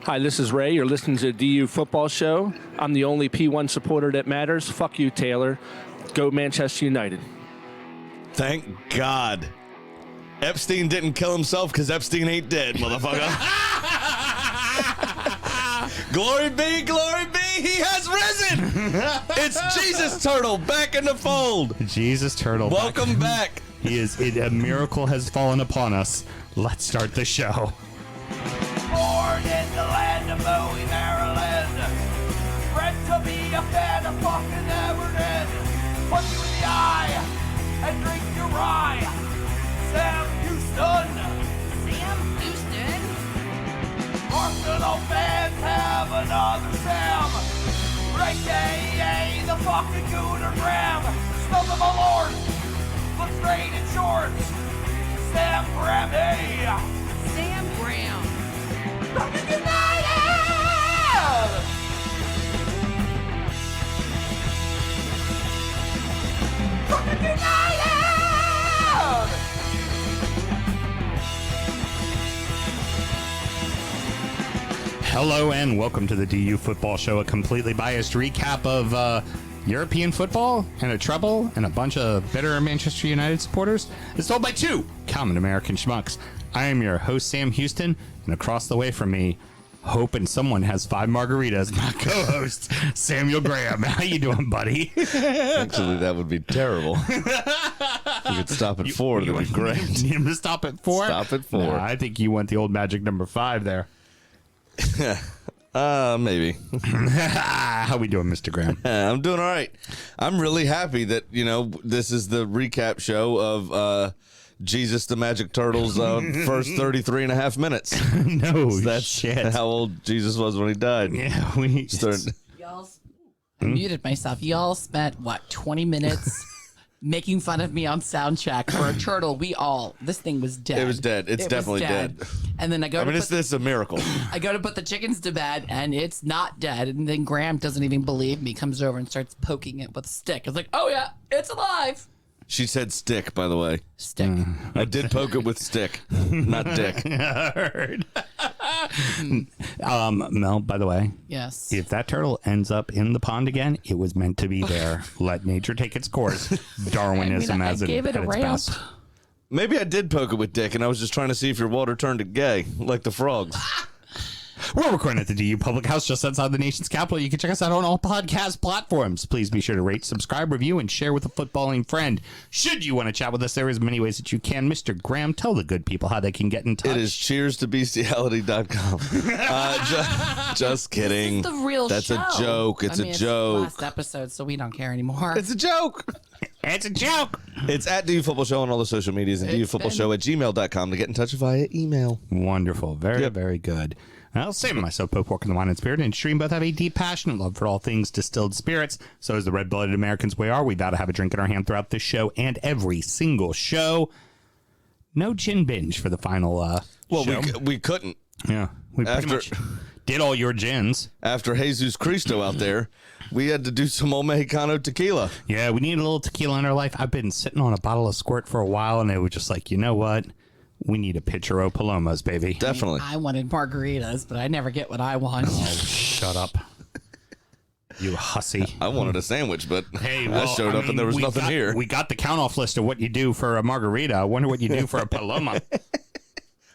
Hi, this is Ray. You're listening to the DU Football Show. I'm the only P1 supporter that matters. Fuck you, Taylor. Go Manchester United. Thank God. Epstein didn't kill himself because Epstein ain't dead, motherfucker. Glory be, he has risen. It's Jesus Turtle back in the fold. Jesus Turtle. Welcome back. He is. A miracle has fallen upon us. Let's start the show. Born in the land of Bowie, Maryland. Bred to be a fan of fucking Everton. Punch you in the eye and drink your rye. Sam Houston. Arsenal fans have another Sam. AKA the fucking Gooner Graham. Smell the Malort. Look straight in shorts. Sam Prem. Sam Graham. Fucking United! Fucking United! Hello and welcome to the DU Football Show, a completely biased recap of European football and a treble and a bunch of bitter Manchester United supporters. It's told by two common American schmucks. I am your host, Sam Houston, and across the way from me, hoping someone has 5 margaritas, my co-host, Samuel Graham. How you doing, buddy? Actually, that would be terrible. If we could stop at 4, that'd be great. Need him to stop at 4? Stop at 4. No, I think you went the old magic number 5 there. Maybe. How we doing, Mr. Graham? I'm doing all right. I'm really happy that, this is the recap show of Jesus the Magic Turtle's first 33 and a half minutes. No, So that's shit. how old Jesus was when he died. Yeah, we Y'all, I muted myself. Y'all spent, 20 minutes making fun of me on sound check for a turtle. This thing was dead. It was dead. It's definitely dead. And then This is a miracle. I go to put the chickens to bed, and it's not dead. And then Graham doesn't even believe me, comes over and starts poking it with a stick. It's like, oh yeah, it's alive. She said stick, by the way. Stick. I did poke it with stick, not dick. I heard. Mel, by the way, Yes. if that turtle ends up in the pond again, it was meant to be there. Let nature take its course. Darwinism I as it gave it at a its ramp. best. Maybe I did poke it with dick, and I was just trying to see if your water turned it gay, like the frogs. We're recording at the DU Public House just outside the nation's capital. You can check us out on all podcast platforms. Please be sure to rate, subscribe, review, and share with a footballing friend. Should you want to chat with us, there is many ways that you can. Mr. Graham, tell the good people how they can get in touch. It is cheerstobestiality.com. Just kidding. This is the real That's show. a joke. It's a It's joke. last episode, so we don't care anymore. It's a joke. It's a joke. It's at DU Football Show on all the social medias and dufootballshow@gmail.com to get in touch via email. Wonderful. Very, Yep. very good. Well, Sam and myself, both work in the wine and spirit industry, and both have a deep passionate love for all things distilled spirits. So as the red-blooded Americans we are, we vow to have a drink in our hand throughout this show and every single show. No gin binge for the final Well, show. we couldn't. Yeah, we pretty After- much did all your gins. After Jesus Cristo out there, we had to do some old Mexicano tequila. Yeah, we need a little tequila in our life. I've been sitting on a bottle of Squirt for a while, and it was just like, you know what? We need a pitcher of Palomas, baby. Definitely. I wanted margaritas, but I never get what I want. Shut up. You hussy. I wanted a sandwich, but Hey, I showed up and there was we nothing got- here. We got the count-off list of what you do for a margarita. I wonder what you do for a Paloma.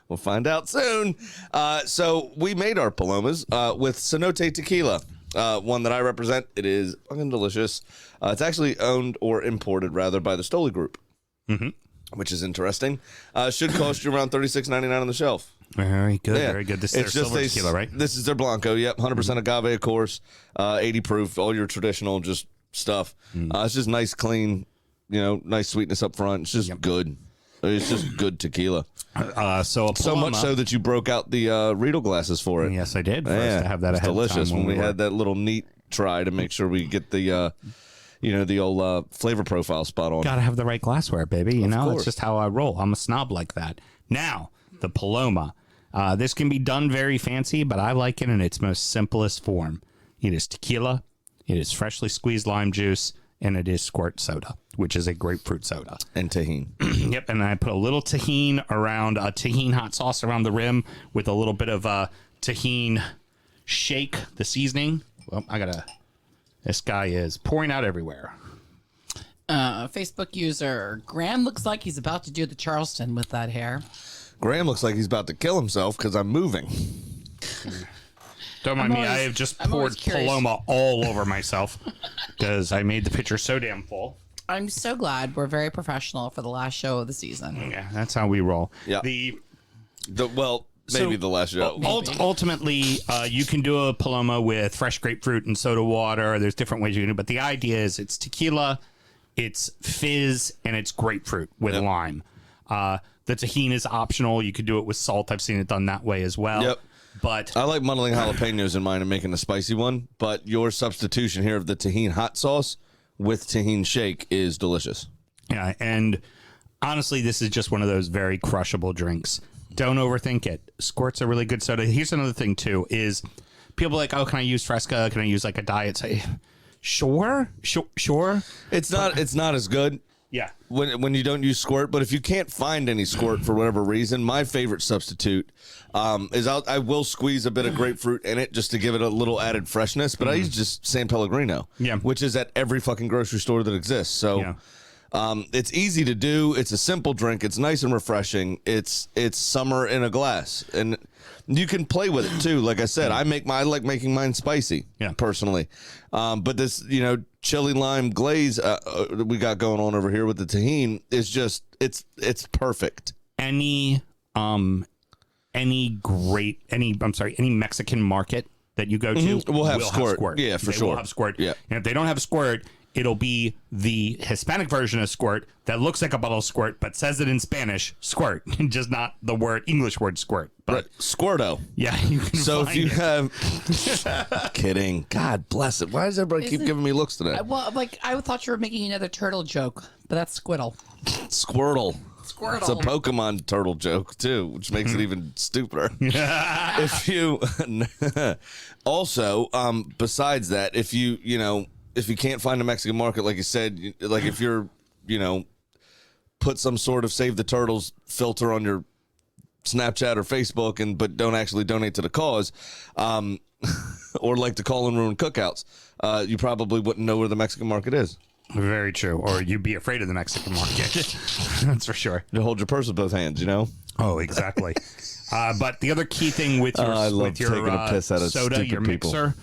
We'll find out soon. So we made our Palomas with Cenote Tequila, one that I represent. It is fucking delicious. It's actually owned or imported, rather, by the Stoli Group, which is interesting. Should cost you around $36.99 on the shelf. Very good, Yeah. very good. This is their silver tequila, right? This is their Blanco, yep. 100% agave, of course. 80 proof, all your traditional just stuff. It's just nice, clean, nice sweetness up front. It's just good. It's just good tequila. So much so that you broke out the Riedel glasses for it. Yes, I did. For us to have that it's ahead delicious of time when we were- had that little neat try to make sure we get the the old flavor profile spot on. Gotta have the right glassware, baby. You know, course. it's just how I roll. I'm a snob like that. Now, the Paloma. This can be done very fancy, but I like it in its most simplest form. It is tequila, it is freshly squeezed lime juice, and it is Squirt soda, which is a grapefruit soda. And tahini. Yep, and I put a little tahini around, a tahini hot sauce around the rim with a little bit of tahini shake this evening. Well, this guy is pouring out everywhere. Facebook user Graham looks like he's about to do the Charleston with that hair. Graham looks like he's about to kill himself because I'm moving. Don't mind me. I have just poured Paloma all over myself because I made the pitcher so damn full. I'm so glad we're very professional for the last show of the season. Yeah, that's how we roll. Yeah. Maybe the last show. Ultimately, you can do a Paloma with fresh grapefruit and soda water. There's different ways you can do it, but the idea is it's tequila, it's fizz, and it's grapefruit with lime. The tahini is optional. You could do it with salt. I've seen it done that way as well. Yep. But I like muddling jalapenos in mine and making a spicy one, but your substitution here of the tahini hot sauce with tahini shake is delicious. Yeah, and honestly, this is just one of those very crushable drinks. Don't overthink it. Squirt's a really good soda. Here's another thing, too, is people are like, oh, can I use Fresca? Can I use like a diet? Say, sure. It's not as good. Yeah. When you don't use squirt, but if you can't find any squirt for whatever reason, my favorite substitute is I will squeeze a bit of grapefruit in it just to give it a little added freshness, but I use just San Pellegrino, which is at every fucking grocery store that exists. So it's easy to do. It's a simple drink. It's nice and refreshing. It's summer in a glass, and you can play with it too. Like I said, I like making mine spicy, personally. But this, chili lime glaze we got going on over here with the tahini is just it's perfect. Any Mexican market that you go to will have squirt. Yeah, for sure. Will have squirt. Yeah. And if they don't have a squirt, it'll be the Hispanic version of squirt that looks like a bottle of squirt, but says it in Spanish, squirt, just not the English word squirt. But right. Squirto. Yeah, you can so if you have kidding. God bless it. Why does everybody keep giving me looks today? Well, I thought you were making another turtle joke, but that's Squirtle. Squirtle. It's a Pokemon turtle joke too, which makes it even stupider. If you also, besides that, if you can't find a Mexican market, like you said, like if you're, put some sort of Save the Turtles filter on your Snapchat or Facebook but don't actually donate to the cause, or like to call and ruin cookouts, you probably wouldn't know where the Mexican market is. Very true. Or you'd be afraid of the Mexican market. That's for sure. You hold your purse with both hands, Oh, exactly. But the other key thing with your, I love taking a piss out of soda, your mixer,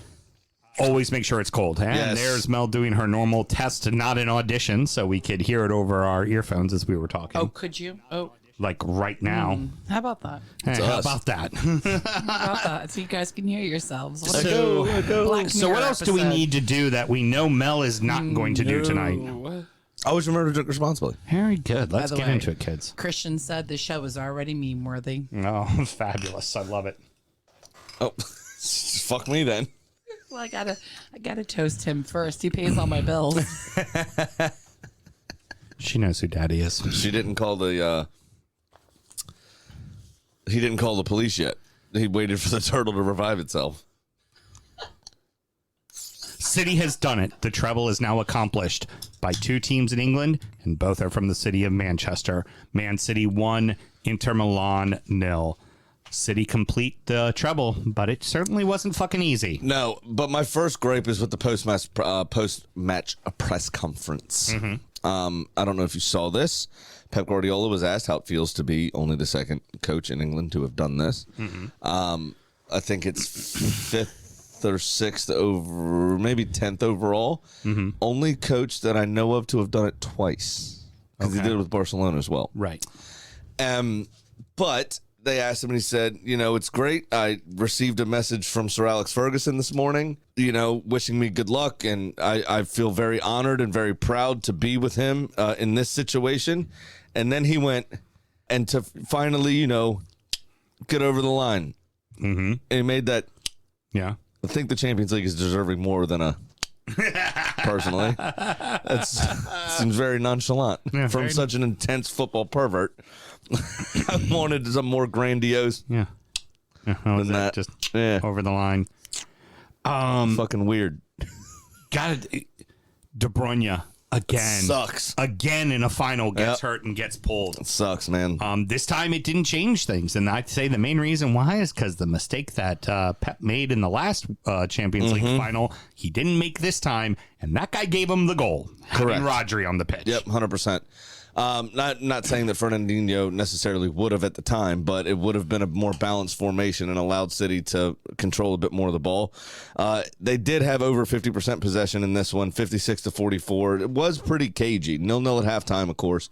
always make sure it's cold. And there's Mel doing her normal test, not an audition, so we could hear it over our earphones as we were talking. Oh, could you? Oh. Like right now. How about that? Hey, how about that? How about that? So you guys can hear yourselves. So what else do we need to do that we know Mel is not going to do tonight? Always remember to drink responsibly. Very good. Let's get into it, kids. Christian said the show is already meme-worthy. Oh, fabulous. I love it. Oh, fuck me then. Well, I gotta toast him first. He pays all my bills. She knows who Daddy is. She didn't call the he didn't call the police yet. He waited for the turtle to revive itself. City has done it. The treble is now accomplished by two teams in England, and both are from the city of Manchester. Man City 1, Inter Milan 0. City complete the treble, but it certainly wasn't fucking easy. No, but my first gripe is with the post-match press conference. I don't know if you saw this. Pep Guardiola was asked how it feels to be only the second coach in England to have done this. I think it's 5th or 6th over, maybe 10th overall. Only coach that I know of to have done it twice. Because he did it with Barcelona as well. Right. But they asked him and he said, it's great. I received a message from Sir Alex Ferguson this morning, wishing me good luck. And I feel very honored and very proud to be with him in this situation. And then he went, and to finally, get over the line. And he made that. Yeah. I think the Champions League is deserving more than a. Personally, that seems very nonchalant from such an intense football pervert. I wanted some more grandiose. Yeah. Than that. Just over the line. Fucking weird. Got it. De Bruyne. Again. Sucks. Again in a final, gets hurt and gets pulled. It sucks, man. This time it didn't change things. And I'd say the main reason why is because the mistake that Pep made in the last Champions League final, he didn't make this time. And that guy gave him the goal. Correct. Having Rodri on the pitch. Yep, 100%. Not saying that Fernandinho necessarily would have at the time, but it would have been a more balanced formation and allowed City to control a bit more of the ball. They did have over 50% possession in this one, 56-44. It was pretty cagey. 0-0 at halftime, of course.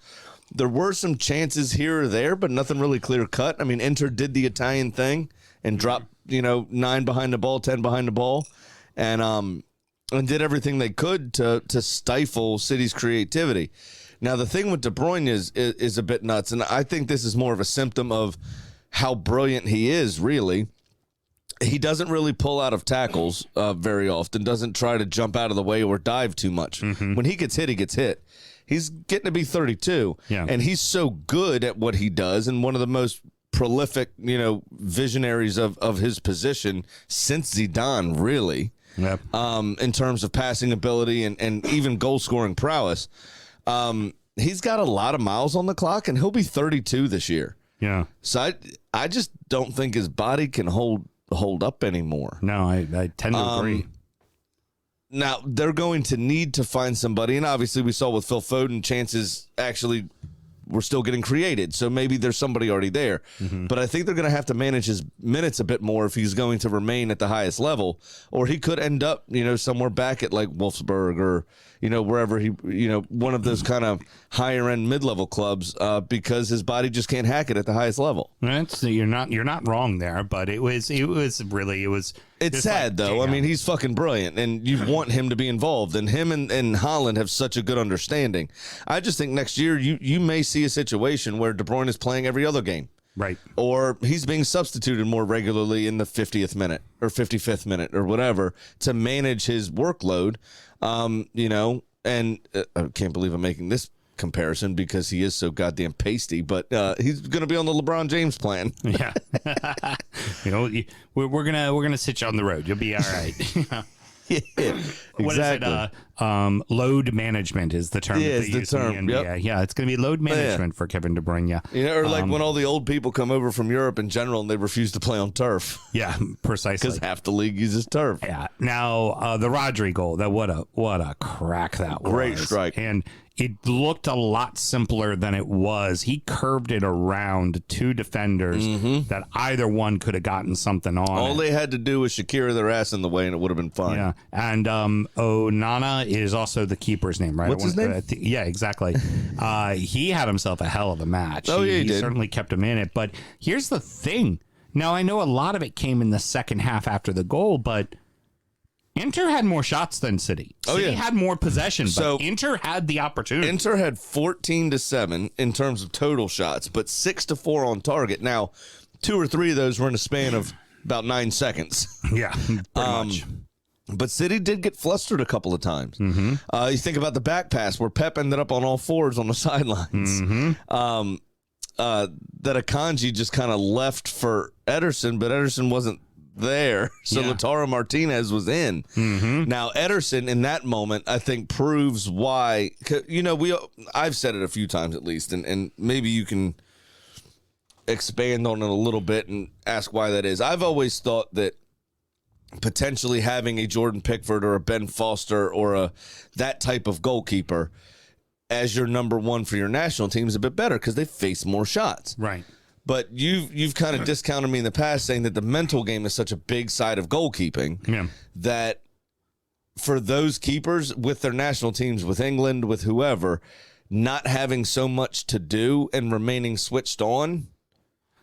There were some chances here or there, but nothing really clear cut. I mean, Inter did the Italian thing and dropped, 9 behind the ball, 10 behind the ball, and did everything they could to stifle City's creativity. Now, the thing with De Bruyne is a bit nuts, and I think this is more of a symptom of how brilliant he is, really. He doesn't really pull out of tackles very often, doesn't try to jump out of the way or dive too much. When he gets hit, he gets hit. He's getting to be 32, and he's so good at what he does, and one of the most prolific, visionaries of his position since Zidane, really, in terms of passing ability and even goal-scoring prowess. He's got a lot of miles on the clock, and he'll be 32 this year. Yeah. So I just don't think his body can hold up anymore. No, I tend to agree. Now, they're going to need to find somebody, and obviously we saw with Phil Foden, chances actually were still getting created, so maybe there's somebody already there. But I think they're going to have to manage his minutes a bit more if he's going to remain at the highest level, or he could end up, somewhere back at like Wolfsburg or, wherever he, one of those kind of higher end mid-level clubs, because his body just can't hack it at the highest level. You're not wrong there, but it was It's sad, though. Damn. I mean, he's fucking brilliant, and you want him to be involved. And him and Haaland have such a good understanding. I just think next year you may see a situation where De Bruyne is playing every other game. Right. Or he's being substituted more regularly in the 50th minute or 55th minute or whatever to manage his workload. And I can't believe I'm making this comparison because he is so goddamn pasty, but he's going to be on the LeBron James plan. Yeah. We're gonna sit you on the road. You'll be all right. Yeah, What exactly. is it? Load management is the term. Yeah, that it's they the use in term. the NBA. Yep. Yeah, it's going to be load management for Kevin De Bruyne. Yeah. Or like when all the old people come over from Europe in general and they refuse to play on turf Yeah, precisely. because half the league uses turf. Yeah. Now the Rodri goal. What a crack that was. Great strike. And it looked a lot simpler than it was. He curved it around two defenders that either one could have gotten something on. All they had to do was Shakira their ass in the way and it would have been fine. Yeah, and Onana is also the keeper's name, right? What's his name? Yeah, exactly. He had himself a hell of a match. Oh, yeah, he did. Certainly kept him in it. But here's the thing. Now, I know a lot of it came in the second half after the goal, but Inter had more shots than City. City had more possession, So- but Inter had the opportunity. Inter had 14-7 in terms of total shots, but 6-4 on target. Now, 2 or 3 of those were in a span of about 9 seconds. Yeah, pretty much. But City did get flustered a couple of times. You think about the back pass where Pep ended up on all fours on the sidelines. That Akanji just kind of left for Ederson, but Ederson wasn't there. So Lautaro Martinez was in. Now, Ederson in that moment, I think, proves why. I've said it a few times at least, and maybe you can expand on it a little bit and ask why that is. I've always thought that potentially having a Jordan Pickford or a Ben Foster or that type of goalkeeper as your number one for your national team is a bit better because they face more shots. Right. But you've kind of discounted me in the past saying that the mental game is such a big side of goalkeeping that for those keepers with their national teams, with England, with whoever, not having so much to do and remaining switched on.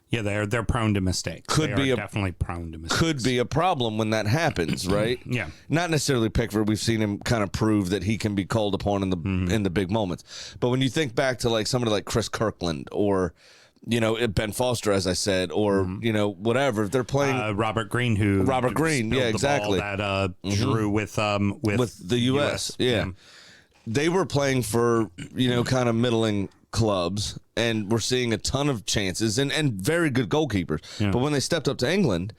Yeah, they're prone to mistakes. Definitely prone to mistakes. Could be a problem when that happens, right? Yeah. Not necessarily Pickford. We've seen him kind of prove that he can be called upon in the big moments. But when you think back to like somebody like Chris Kirkland or Ben Foster, as I said, or whatever, they're playing Robert Green, yeah, exactly. That drew with the U.S. Yeah. They were playing for kind of middling clubs, and we're seeing a ton of chances and very good goalkeepers. But when they stepped up to England,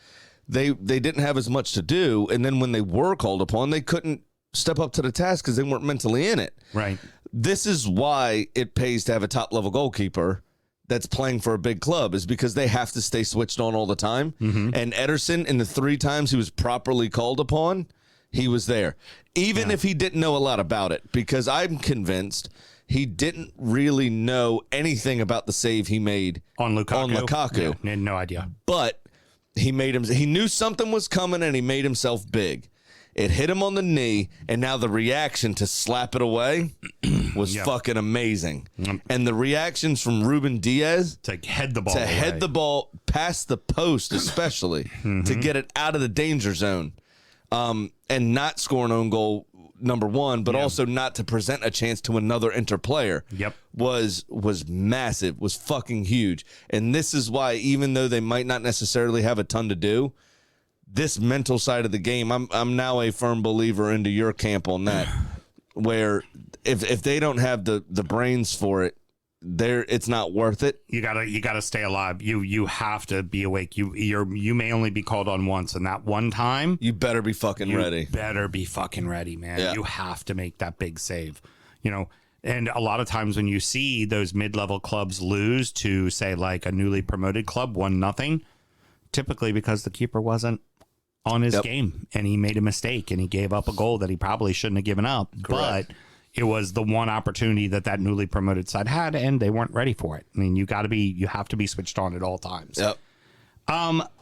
they didn't have as much to do, and then when they were called upon, they couldn't step up to the task because they weren't mentally in it. Right. This is why it pays to have a top-level goalkeeper that's playing for a big club, is because they have to stay switched on all the time. And Ederson, in the 3 times he was properly called upon, he was there. Even if he didn't know a lot about it, because I'm convinced he didn't really know anything about the save he made On Lukaku. Yeah, had no idea. but he knew something was coming and he made himself big. It hit him on the knee, and now the reaction to slap it away was fucking amazing. And the reactions from Ruben Diaz To head the ball away. head the ball past the post, especially to get it out of the danger zone, and not score an own goal, number one, but also not to present a chance to another interplayer. Was massive, was fucking huge. And this is why, even though they might not necessarily have a ton to do, this mental side of the game, I'm now a firm believer into your camp on that, where if they don't have the brains for it, it's not worth it. You gotta stay alive. You have to be awake. You may only be called on once, and that one time You better be fucking ready. Better be fucking ready, man. Yeah. You have to make that big save. And a lot of times when you see those mid-level clubs lose to, say, like a newly promoted club, 1-0, typically because the keeper wasn't on his game and he made a mistake and he gave up a goal that he probably shouldn't have given up. Correct. But it was the one opportunity that newly promoted side had, and they weren't ready for it. I mean, you have to be switched on at all times. Yep.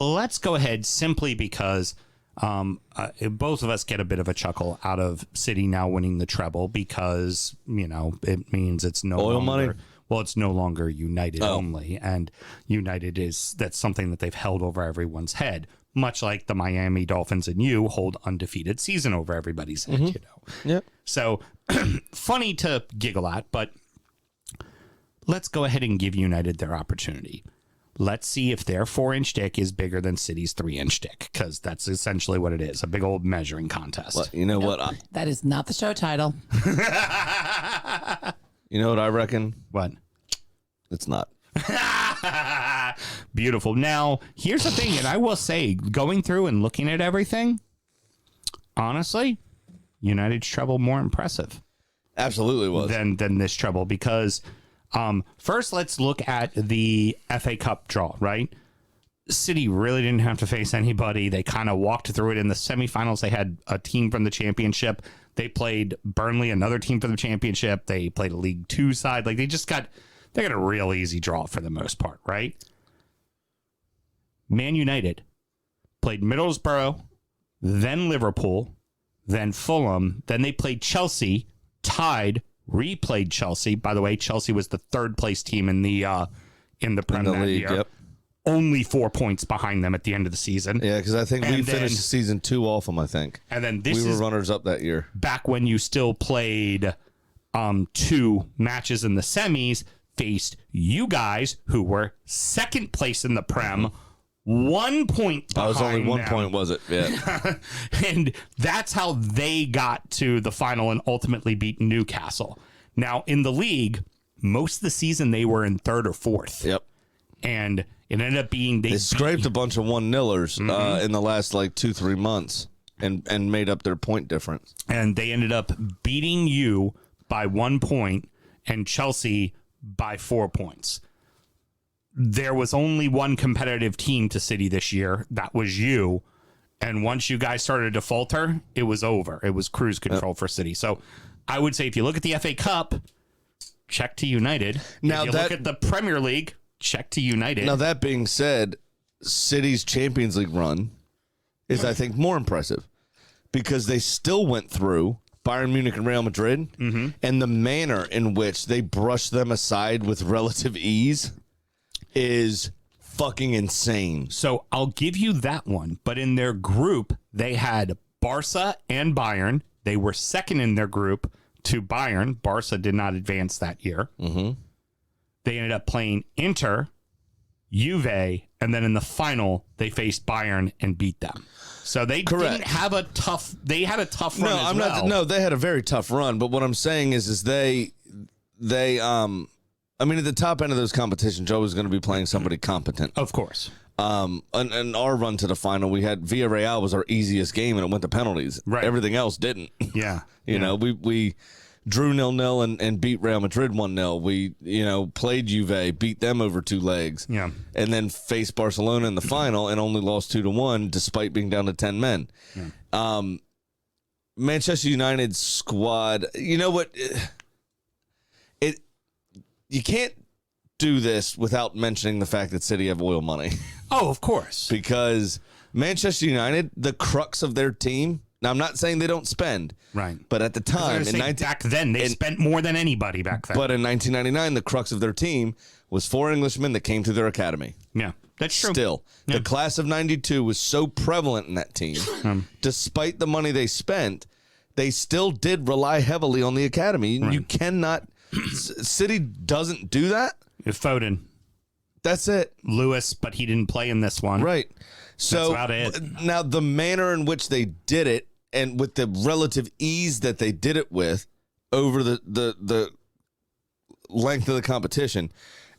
Let's go ahead, simply because both of us get a bit of a chuckle out of City now winning the treble, because it means it's no Oil longer money? Well, it's no longer United only, and United that's something that they've held over everyone's head, much like the Miami Dolphins and you hold undefeated season over everybody's head. Yep. So funny to giggle at, but let's go ahead and give United their opportunity. Let's see if their 4-inch dick is bigger than City's 3-inch dick, because that's essentially what it is, a big old measuring contest. Well, you know what? That is not the show title. You know what I reckon? What? It's not. Beautiful. Now, here's the thing, and I will say, going through and looking at everything, honestly, United's treble more impressive Absolutely was. than this treble, because first let's look at the FA Cup draw, right? City really didn't have to face anybody. They kind of walked through it in the semifinals. They had a team from the championship. They played Burnley, another team from the championship. They played a League Two side. Like, they got a real easy draw for the most part, right? Man United played Middlesbrough, then Liverpool, then Fulham, then they played Chelsea, tied, replayed Chelsea. By the way, Chelsea was the 3rd place team in the Prem that league, year. yep. Only 4 points behind them at the end of the season. Yeah, because I think we And then- finished season 2 off them, I think. And then this We were is runners up that year. back when you still played 2 matches in the semis, faced you guys who were 2nd place in the Prem, 1 point behind I was only 1 them. point, was it? Yeah. And that's how they got to the final and ultimately beat Newcastle. Now, in the league, most of the season they were in 3rd or 4th. Yep. And it ended up being They scraped a bunch of 1-0ers in the last 2-3 months and made up their point difference. and they ended up beating you by 1 point and Chelsea by 4 points. There was only one competitive team to City this year. That was you. And once you guys started to falter, it was over. It was cruise control for City. So I would say if you look at the FA Cup, check to United. Now if you look at the Premier League, check to United. Now, that being said, City's Champions League run is, I think, more impressive because they still went through Bayern Munich and Real Madrid, and the manner in which they brushed them aside with relative ease is fucking insane. So I'll give you that one. But in their group, they had Barca and Bayern. They were 2nd in their group to Bayern. Barca did not advance that year. Mm-hmm. They ended up playing Inter, Juve, and then in the final, they faced Bayern and beat them. So they didn't have a tough. They had a tough run. No, as well. No, they had a very tough run. But what I'm saying is they I mean, at the top end of those competitions, Joe was going to be playing somebody competent. Of course. And our run to the final, we had Villarreal was our easiest game, and it went to penalties. Right. Everything else didn't. Yeah. You know, we drew 0-0 and beat Real Madrid 1-0. We, played Juve, beat them over 2 legs. Yeah. And then faced Barcelona in the final and only lost 2-1 despite being down to 10 men. Yeah. Manchester United's squad, you know what? You can't do this without mentioning the fact that City have oil money. Oh, of course. Because Manchester United, the crux of their team. Now, I'm not saying they don't spend. Right. But at the time, back then, they spent more than anybody back then. But in 1999, the crux of their team was 4 Englishmen that came through their academy. Yeah, that's true. Still, the class of 92 was so prevalent in that team. Despite the money they spent, they still did rely heavily on the academy. Right. You cannot... City doesn't do that. Foden. That's it. Lewis, but he didn't play in this one. Right. So that's about it. Now the manner in which they did it, and with the relative ease that they did it with over the length of the competition,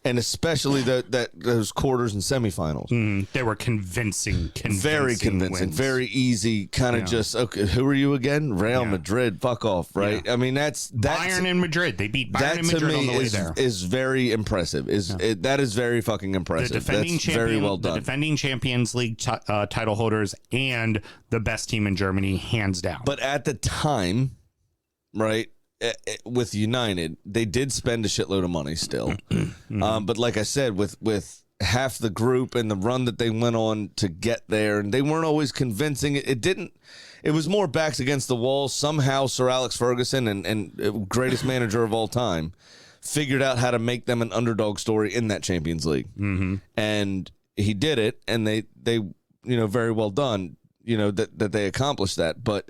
and especially those quarters and semifinals. They were convincing very convincing, wins. Very easy, kind of just, okay, who are you again? Real Madrid, fuck off, right? Yeah. I mean, that's Bayern and Madrid. They beat Bayern and Madrid on the way there. Is very impressive. That is very fucking impressive. The defending that's very well done. The defending Champions League title holders and the best team in Germany, hands down. But at the time, right, with United, they did spend a shitload of money still. But like I said, with half the group and the run that they went on to get there, and they weren't always convincing. It was more backs against the wall. Somehow Sir Alex Ferguson and greatest manager of all time figured out how to make them an underdog story in that Champions League. And he did it, and they very well done, that they accomplished that. But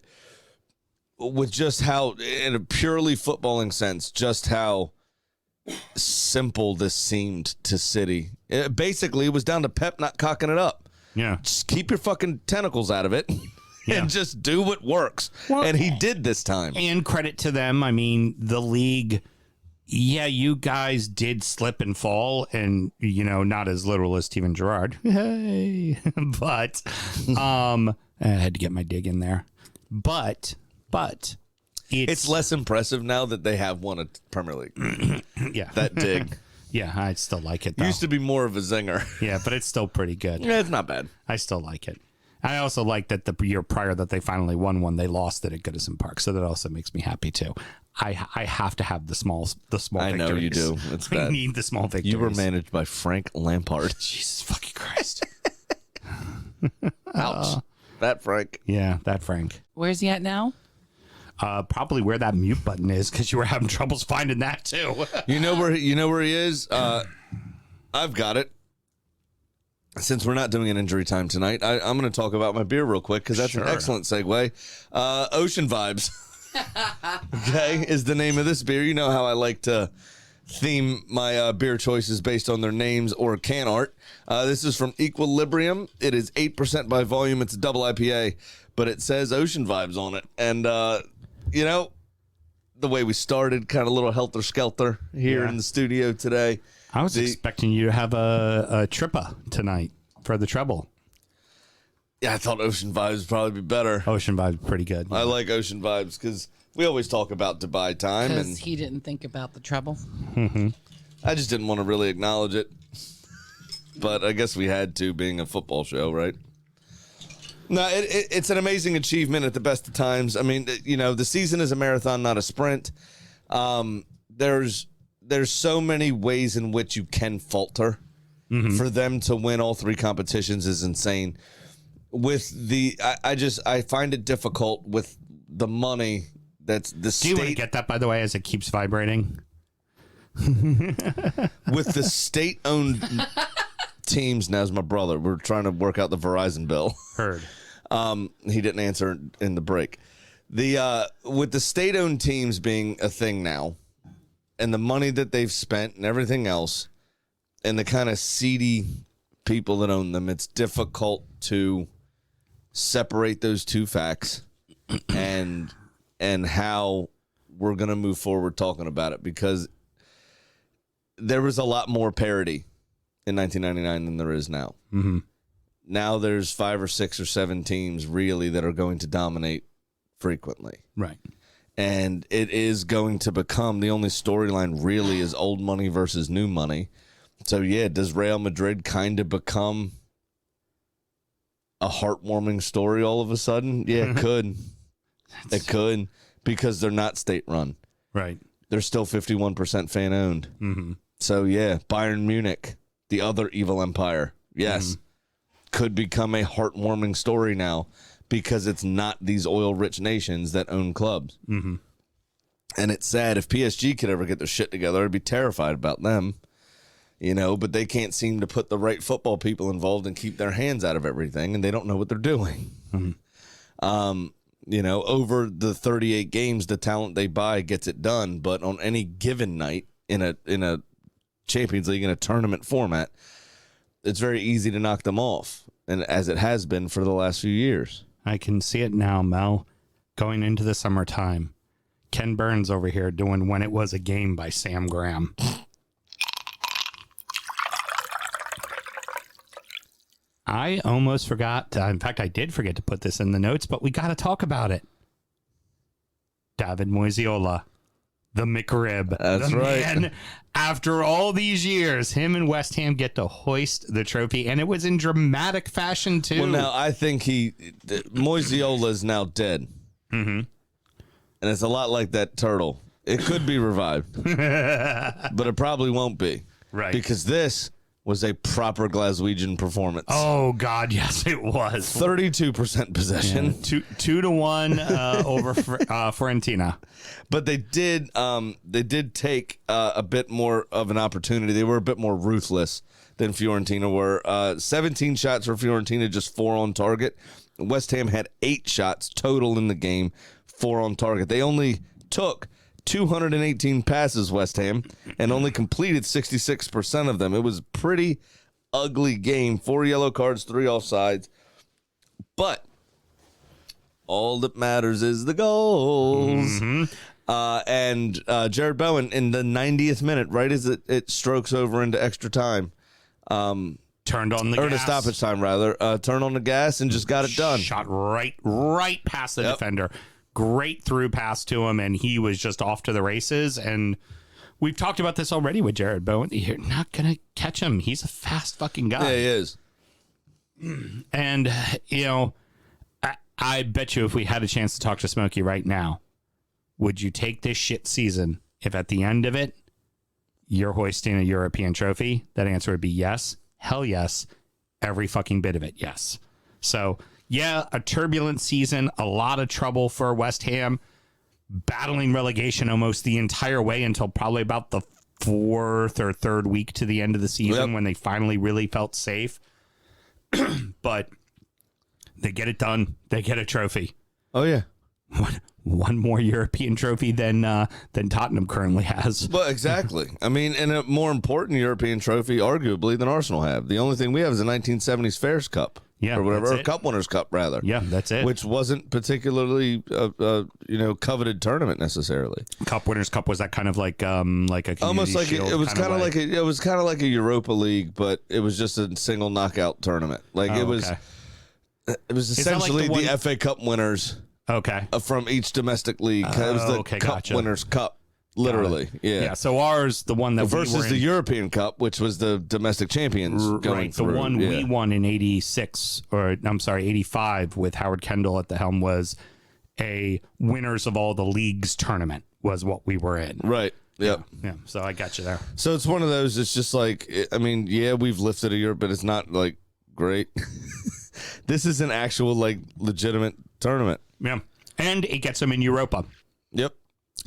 with just how, in a purely footballing sense, just how simple this seemed to City. Basically, it was down to Pep not cocking it up. Yeah. Just keep your fucking tentacles out of it and just do what works. Well, and he did this time. And credit to them. I mean, the league, you guys did slip and fall, and, not as literal as Steven Gerrard. Hey. But I had to get my dig in there. But it's less impressive now that they have won a Premier League. Yeah. That dig. Yeah, I still like it, though. Used to be more of a zinger. Yeah, but it's still pretty good. Yeah, it's not bad. I still like it. I also like that the year prior that they finally won one, they lost it at Goodison Park, so that also makes me happy, too. I have to have the small victories. I know you do. It's bad. I need the small victories. You were managed by Frank Lampard. Jesus fucking Christ. Ouch. That Frank. Yeah, that Frank. Where's he at now? Probably where that mute button is, because you were having troubles finding that too. You know where he is? I've got it. Since we're not doing an injury time tonight, I'm going to talk about my beer real quick because that's an excellent segue. Ocean Vibes, okay, is the name of this beer. You know how I like to theme my beer choices based on their names or can art. This is from Equilibrium. It is 8% by volume. It's a double IPA, but it says Ocean Vibes on it. And, the way we started, kind of a little helter-skelter here in the studio today. I was expecting you to have a trippa tonight for the treble. Yeah, I thought Ocean Vibes would probably be better. Ocean Vibes pretty good. I like Ocean Vibes because we always talk about Dubai time. Because And he didn't think about the treble. I just didn't want to really acknowledge it. But I guess we had to, being a football show, right? No, it's an amazing achievement at the best of times. I mean, the season is a marathon, not a sprint. There's so many ways in which you can falter. For them to win all 3 competitions is insane. With I find it difficult with the money that's the state. Do you want to get that, by the way, as it keeps vibrating? With the state-owned teams, now's my brother. We're trying to work out the Verizon bill. Heard. He didn't answer in the break. With the state-owned teams being a thing now, and the money that they've spent and everything else, and the kind of seedy people that own them, it's difficult to separate those two facts and how we're going to move forward talking about it, because there was a lot more parity in 1999 than there is now. now there's 5 or 6 or 7 teams really that are going to dominate frequently. Right. And it is going to become, the only storyline really is old money versus new money. So, yeah, does Real Madrid kind of become a heartwarming story all of a sudden? Yeah, it could. It could, because they're not state-run. Right. They're still 51% fan-owned. Mm-hmm. So, yeah, Bayern Munich, the other evil empire, yes, could become a heartwarming story now, because it's not these oil-rich nations that own clubs. Mm-hmm. And it's sad. If PSG could ever get their shit together, I'd be terrified about them. You know, but they can't seem to put the right football people involved and keep their hands out of everything, and they don't know what they're doing. Mm-hmm. You know, over the 38 games, the talent they buy gets it done. But on any given night in a Champions League, in a tournament format, it's very easy to knock them off, and as it has been for the last few years. I can see it now, Mel, going into the summertime. Ken Burns over here doing When It Was a Game by Sam Graham. I almost forgot. In fact, I did forget to put this in the notes, but we got to talk about it. David Moisiola, the McRib. That's the right. Man, after all these years, him and West Ham get to hoist the trophy, and it was in dramatic fashion, too. Well, now, I think Moisiola is now dead. Mm-hmm. And it's a lot like that turtle. It could be revived, but it probably won't be. Right. Because this was a proper Glaswegian performance. Oh, God, yes, it was. 32% possession. Yeah. 2-1 over Fiorentina. But they did take a bit more of an opportunity. They were a bit more ruthless than Fiorentina were. 17 shots for Fiorentina, just 4 on target. West Ham had 8 shots total in the game, 4 on target. They only took 218 passes, West Ham, and only completed 66% of them. It was a pretty ugly game. 4 yellow cards, 3 offsides. But all that matters is the goals. Mm-hmm. And Jared Bowen in the 90th minute, right as it strokes over into extra time. Turned on the or gas. to stoppage time, rather. Turned on the gas and just got it done. Shot right past the defender. Great through pass to him, and he was just off to the races. And we've talked about this already with Jared Bowen. You're not going to catch him. He's a fast fucking guy. Yeah, he is. And, you know, I bet you if we had a chance to talk to Smokey right now, would you take this shit season if at the end of it, you're hoisting a European trophy? That answer would be yes. Hell yes. Every fucking bit of it, yes. So, yeah, a turbulent season, a lot of trouble for West Ham, battling relegation almost the entire way until probably about the 4th or 3rd week to the end of the season when they finally really felt safe. But they get it done. They get a trophy. Oh, yeah. One more European trophy than Tottenham currently has. Well, exactly. I mean, and a more important European trophy, arguably, than Arsenal have. The only thing we have is the 1970s Fairs Cup. Yeah, or whatever, that's or it. Cup Winners' Cup, rather. Yeah, that's it. Which wasn't particularly, coveted tournament necessarily. Cup Winners' Cup was that kind of like a community Almost like shield it was kind of way? like it was kind of like a Europa League, but it was just a single knockout tournament. Like Oh, it was, okay. it was Is that like essentially the the one- FA Cup winners Okay. from each domestic league. It was the okay, Cup gotcha. Winners' Cup, literally. Yeah. So ours, the one that Versus we were in, the European Cup, which was the domestic champions going right, through. the one yeah. we won in 86, or I'm sorry, 85 with Howard Kendall at the helm was a winners of all the leagues tournament was what we were in. Right. Yep. Yeah. So I got you there. So it's one of those. It's just like, I mean, yeah, we've lifted a Europe, but it's not like great. This is an actual like legitimate tournament. Yeah. And it gets them in Europa. Yep.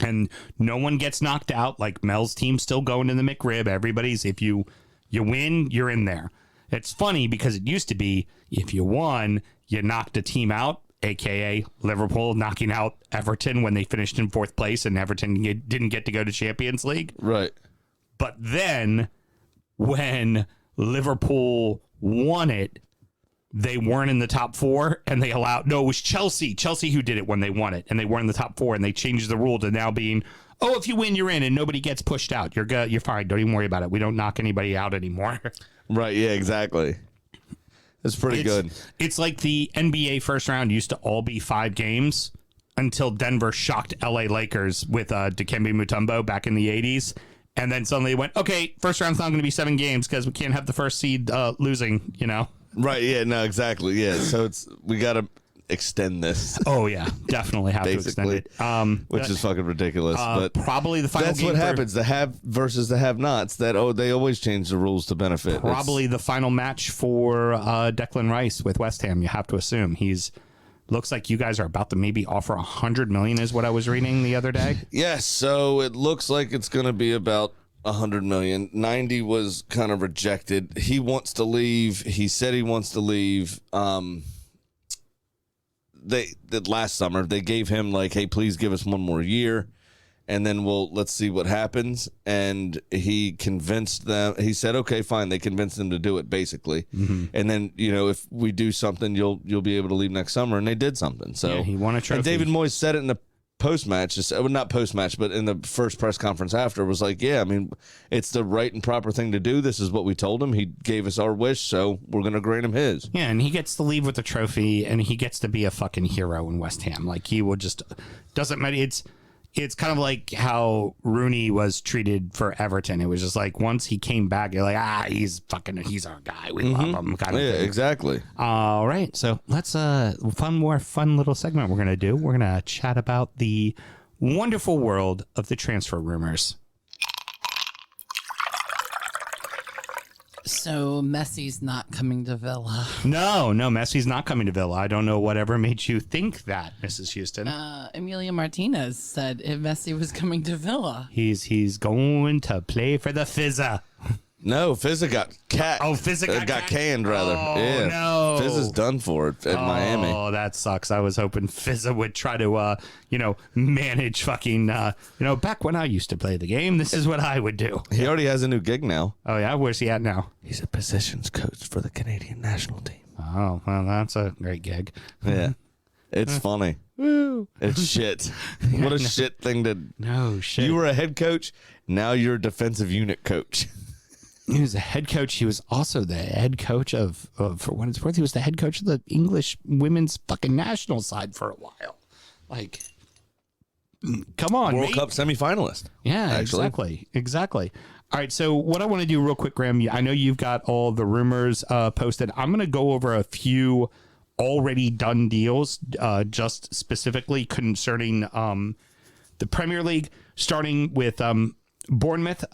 And no one gets knocked out. Like Mel's team's still going in the McRib. Everybody's, if you win, you're in there. It's funny because it used to be if you won, you knocked a team out, a.k.a. Liverpool knocking out Everton when they finished in 4th place and Everton didn't get to go to Champions League. Right. But then when Liverpool won it, they weren't in the top 4 and they allowed, no, it was Chelsea who did it when they won it and they weren't in the top 4 and they changed the rule to now being, oh, if you win, you're in and nobody gets pushed out. You're good. You're fine. Don't even worry about it. We don't knock anybody out anymore. Right. Yeah, exactly. It's pretty good. It's like the NBA first round used to all be 5 games until Denver shocked LA Lakers with Dikembe Mutombo back in the 80s. And then suddenly it went, okay, first round's not going to be 7 games because we can't have the first seed losing, you know? Right, yeah, no, exactly, yeah. So we got to extend this. Oh, yeah, definitely have to extend it. Which is fucking ridiculous. But probably the final that's game what happens, the have versus the have-nots. They always change the rules to benefit. Probably the final match for Declan Rice with West Ham, you have to assume. Looks like you guys are about to maybe offer $100 million is what I was reading the other day. Yes, so it looks like it's going to be about $100 million. 90 was kind of rejected. He wants to leave. He said he wants to leave. Last summer they gave him like, hey, please give us 1 more year, and then let's see what happens. And he convinced them. He said, okay, fine. They convinced him to do it, basically. Mm-hmm. And then, if we do something, you'll be able to leave next summer. And they did something. So yeah, he won a trophy. And David Moyes said it in the post-match, not post-match, but in the first press conference after, was like, yeah, I mean, it's the right and proper thing to do. This is what we told him. He gave us our wish, so we're going to grant him his. Yeah, and he gets to leave with the trophy, and he gets to be a fucking hero in West Ham. Like, he will just, doesn't matter. It's kind of like how Rooney was treated for Everton. It was just like, once he came back, you're like, he's our guy. We love him. Kind of thing. Exactly. All right. So let's, fun little segment we're going to do. We're going to chat about the wonderful world of the transfer rumors. So Messi's not coming to Villa. No, Messi's not coming to Villa. I don't know whatever made you think that, Mrs. Houston. Emilio Martinez said if Messi was coming to Villa. He's going to play for the Fizza. No, Fizza got Fizza got canned, rather. Oh, yeah. no. Fizza's done for it at Miami. Oh, that sucks. I was hoping Fizza would try to, manage fucking, back when I used to play the game, this is what I would do. He already has a new gig now. Oh, yeah? Where's he at now? He's a positions coach for the Canadian national team. Oh, well, that's a great gig. Yeah. It's funny. Woo. It's shit. What a shit thing to... No shit. You were a head coach. Now you're a defensive unit coach. He was a head coach. He was also the head coach of for what it's worth, he was the head coach of the English women's fucking national side for a while. Like, come on, World mate. Cup semifinalist. Yeah, actually. Exactly. All right, so what I want to do real quick, Graham, I know you've got all the rumors posted. I'm going to go over a few already done deals, just specifically concerning the Premier League, starting with Bournemouth.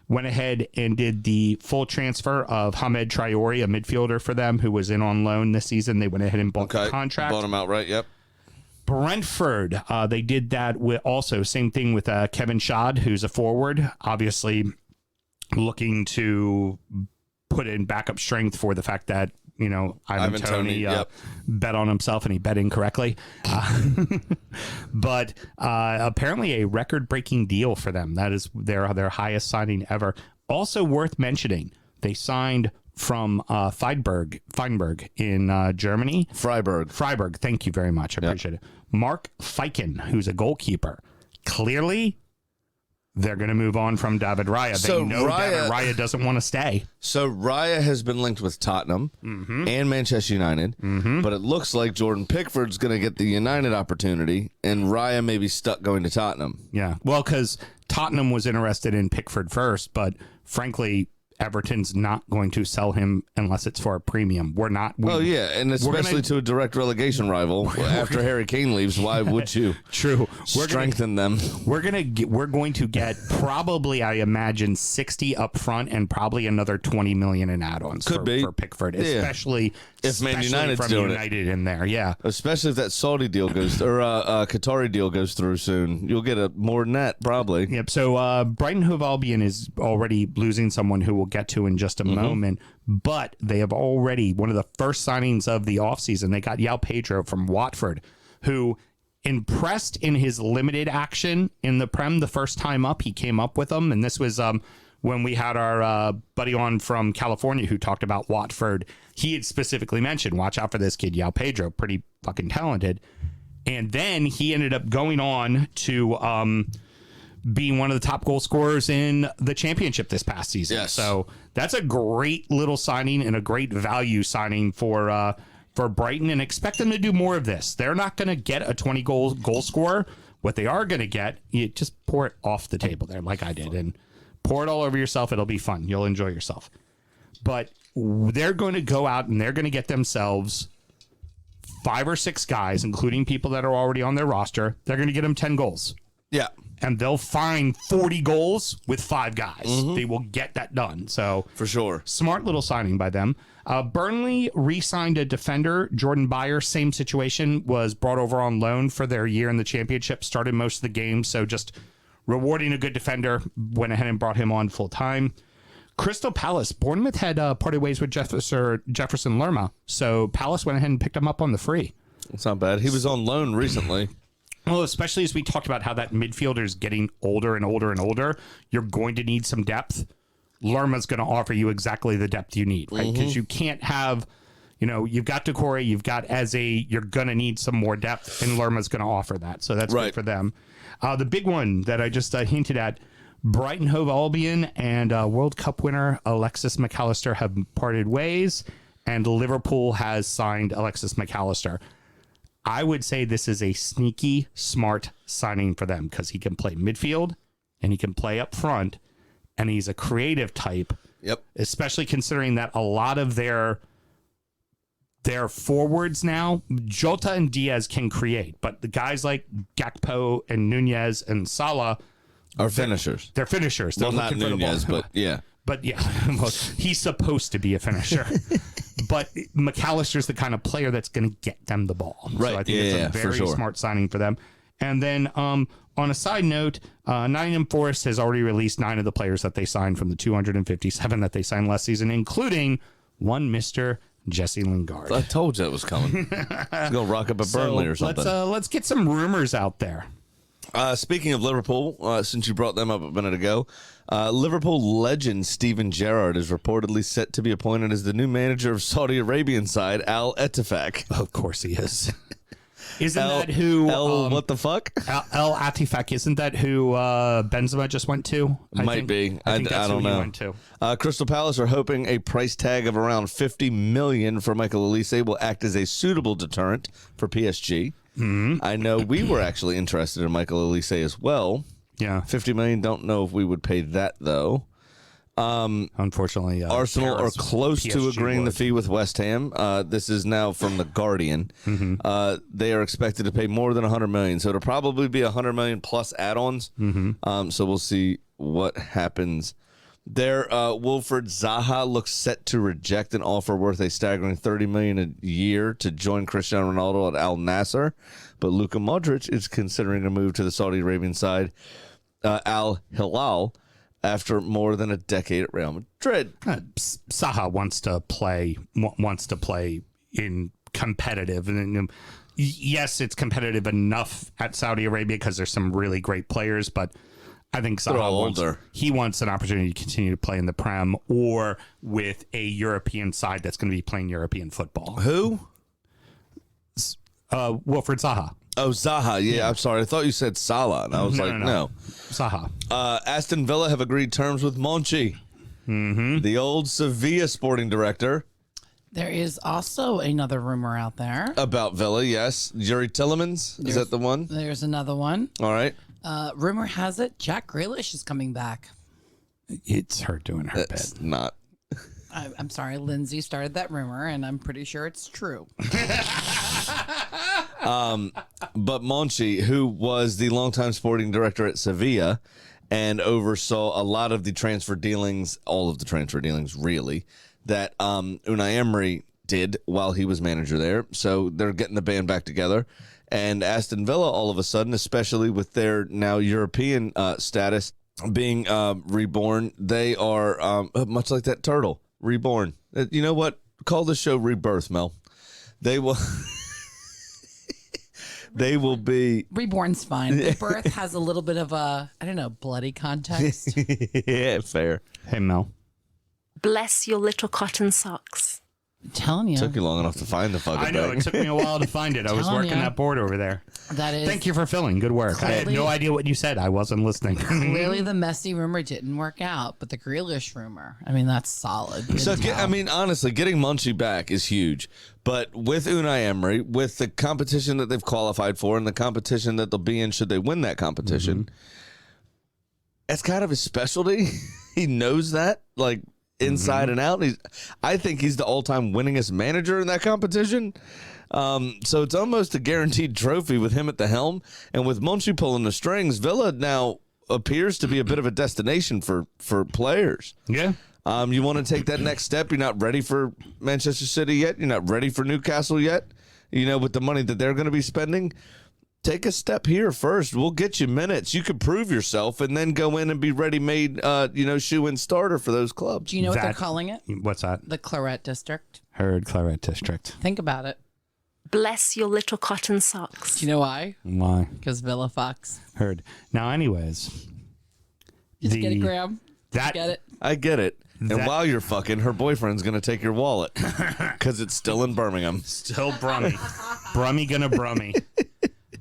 Went ahead and did the full transfer of Hamed Traore, a midfielder for them who was in on loan this season. They went ahead and bought the contract. Bought him outright, yep. Brentford, they did that with also same thing with Kevin Schad, who's a forward, obviously looking to put in backup strength for the fact that, Ivan Toney bet on himself and he bet incorrectly. But apparently a record-breaking deal for them. That is their highest signing ever. Also worth mentioning, they signed from Feinberg in Germany. Freiburg. Thank you very much. I appreciate it. Mark Feiken, who's a goalkeeper. Clearly, they're going to move on from David Raya. They know David Raya doesn't want to stay. So Raya has been linked with Tottenham and Manchester United, but it looks like Jordan Pickford's going to get the United opportunity, and Raya may be stuck going to Tottenham. Yeah, well, because Tottenham was interested in Pickford first, but frankly, Everton's not going to sell him unless it's for a premium. And especially to a direct relegation rival after Harry Kane leaves. Why would you? True. Strengthen them. We're going to get probably, I imagine, 60 up front and probably another 20 million in add-ons for Pickford, especially if Man United's doing United in there. Yeah, especially if that Saudi deal goes or Qatari deal goes through soon, you'll get more than that probably. Yep. So Brighton Hove Albion is already losing someone who we'll get to in just a moment, but they have already, one of the first signings of the offseason, they got João Pedro from Watford, who impressed in his limited action in the Prem the first time up. He came up with them, and this was when we had our buddy on from California who talked about Watford. He had specifically mentioned, watch out for this kid, João Pedro, pretty fucking talented. And then he ended up going on to being one of the top goal scorers in the championship this past season. Yes. So that's a great little signing and a great value signing for Brighton, and expect them to do more of this. They're not going to get a 20 goal scorer. What they are going to get, you just pour it off the table there like I did and pour it all over yourself. It'll be fun. You'll enjoy yourself. But they're going to go out and they're going to get themselves 5 or 6 guys, including people that are already on their roster. They're going to get them 10 goals. Yeah. And they'll find 40 goals with 5 guys. They will get that done. So For sure. smart little signing by them. Burnley re-signed a defender, Jordan Beyer. Same situation, was brought over on loan for their year in the championship, started most of the games. So just rewarding a good defender, went ahead and brought him on full time. Crystal Palace, Bournemouth had parted ways with Jefferson Lerma. So Palace went ahead and picked him up on the free. It's not bad. He was on loan recently. Well, especially as we talked about how that midfielder is getting older and older and older, you're going to need some depth. Lerma's going to offer you exactly the depth you need, right? Because you can't have, you've got Decore, you've got Eze, you're going to need some more depth, and Lerma's going to offer that. So that's good for them. The big one that I just hinted at, Brighton Hove Albion and World Cup winner Alexis McAllister have parted ways, and Liverpool has signed Alexis McAllister. I would say this is a sneaky, smart signing for them because he can play midfield and he can play up front, and he's a creative type. Yep. Especially considering that a lot of their forwards now, Jota and Diaz can create, but the guys like Gakpo and Nunez and Salah Are finishers. they're finishers. They're Well, not looking for the Nunez, ball. but yeah. But yeah, well, he's supposed to be a finisher. But McAllister's the kind of player that's going to get them the ball. Right. So I think it's a for very sure. smart signing for them. And then on a side note, Nottingham Forest has already released 9 of the players that they signed from the 257 that they signed last season, including one Mr. Jesse Lingard. I told you it was coming. He's going to rock up at Burnley or something. Let's get some rumors out there. Speaking of Liverpool, since you brought them up a minute ago, Liverpool legend Steven Gerrard is reportedly set to be appointed as the new manager of Saudi Arabian side Al Ettifaq. Of course he is. Isn't that who... what the fuck? El Atifak, isn't that who Benzema just went to? Might be. I think that's don't who know. he went to. Crystal Palace are hoping a price tag of around $50 million for Michael Olise will act as a suitable deterrent for PSG. I know we were actually interested in Michael Olise as well. Yeah. $50 million, don't know if we would pay that, though. Unfortunately, Arsenal Paris, are close to PSG agreeing the would. fee with West Ham. This is now from The Guardian. They are expected to pay more than $100 million, so it'll probably be $100 million plus add-ons. So we'll see what happens there. Wilfred Zaha looks set to reject an offer worth a staggering $30 million a year to join Cristiano Ronaldo at Al Nassr, but Luka Modric is considering a move to the Saudi Arabian side, Al Hilal, after more than a decade at Real Madrid. Saha wants to play in competitive, and yes, it's competitive enough at Saudi Arabia because there's some really great players, but I think Saha wants an opportunity to continue to play in the Prem or with a European side that's going to be playing European football. Who? Wilfred Zaha. Oh, Zaha. Yeah, I'm sorry. I thought you said Salah, and I was no. Zaha. Aston Villa have agreed terms with Monchi, the old Sevilla sporting director. There is also another rumor out there. About Villa, yes. Yuri Tillemans, is that the one? There's another one. All right. Rumor has it Jack Grealish is coming back. It's her doing her That's bit. not. I'm sorry, Lindsay started that rumor, and I'm pretty sure it's true. But Monchi, who was the longtime sporting director at Sevilla and oversaw a lot of the transfer dealings, all of the transfer dealings, really, that Unai Emery did while he was manager there. So they're getting the band back together. And Aston Villa, all of a sudden, especially with their now European status being reborn, they are much like that turtle, reborn. You know what? Call the show Rebirth, Mel. They will... They will be... Reborn's fine. Rebirth has a little bit of a, I don't know, bloody context. Yeah, fair. Hey, Mel. Bless your little cotton socks. I'm telling you. Took you long enough to find the fucking I know. thing. It took me a while to find it. I was Telling working ya. that board over there. That is Thank you for filling. Good work. I had Clearly- no idea what you said. I wasn't listening. clearly the Messi rumor didn't work out, but the Grealish rumor, I mean, that's solid. Good So, tell. I mean, honestly, getting Munchie back is huge. But with Unai Emery, with the competition that they've qualified for and the competition that they'll be in should they win that competition, that's kind of his specialty. He knows that, like, inside and out. I think he's the all-time winningest manager in that competition. So it's almost a guaranteed trophy with him at the helm. And with Munchie pulling the strings, Villa now appears to be a bit of a destination for players. Yeah. You want to take that next step. You're not ready for Manchester City yet. You're not ready for Newcastle yet. You know, with the money that they're going to be spending, take a step here first. We'll get you minutes. You could prove yourself and then go in and be ready-made, shoe-in starter for those clubs. Do you know what they're That- calling it? What's that? The Claret District. Heard Claret District. Think about it. Bless your little cotton socks. Do you know why? Why? Because Villa Fox. Heard. Now, anyways. Just get it, Graham. That, Get it. I get it. And That- while you're fucking, her boyfriend's going to take your wallet because it's still in Birmingham. Still Brummy. Brummy gonna Brummy.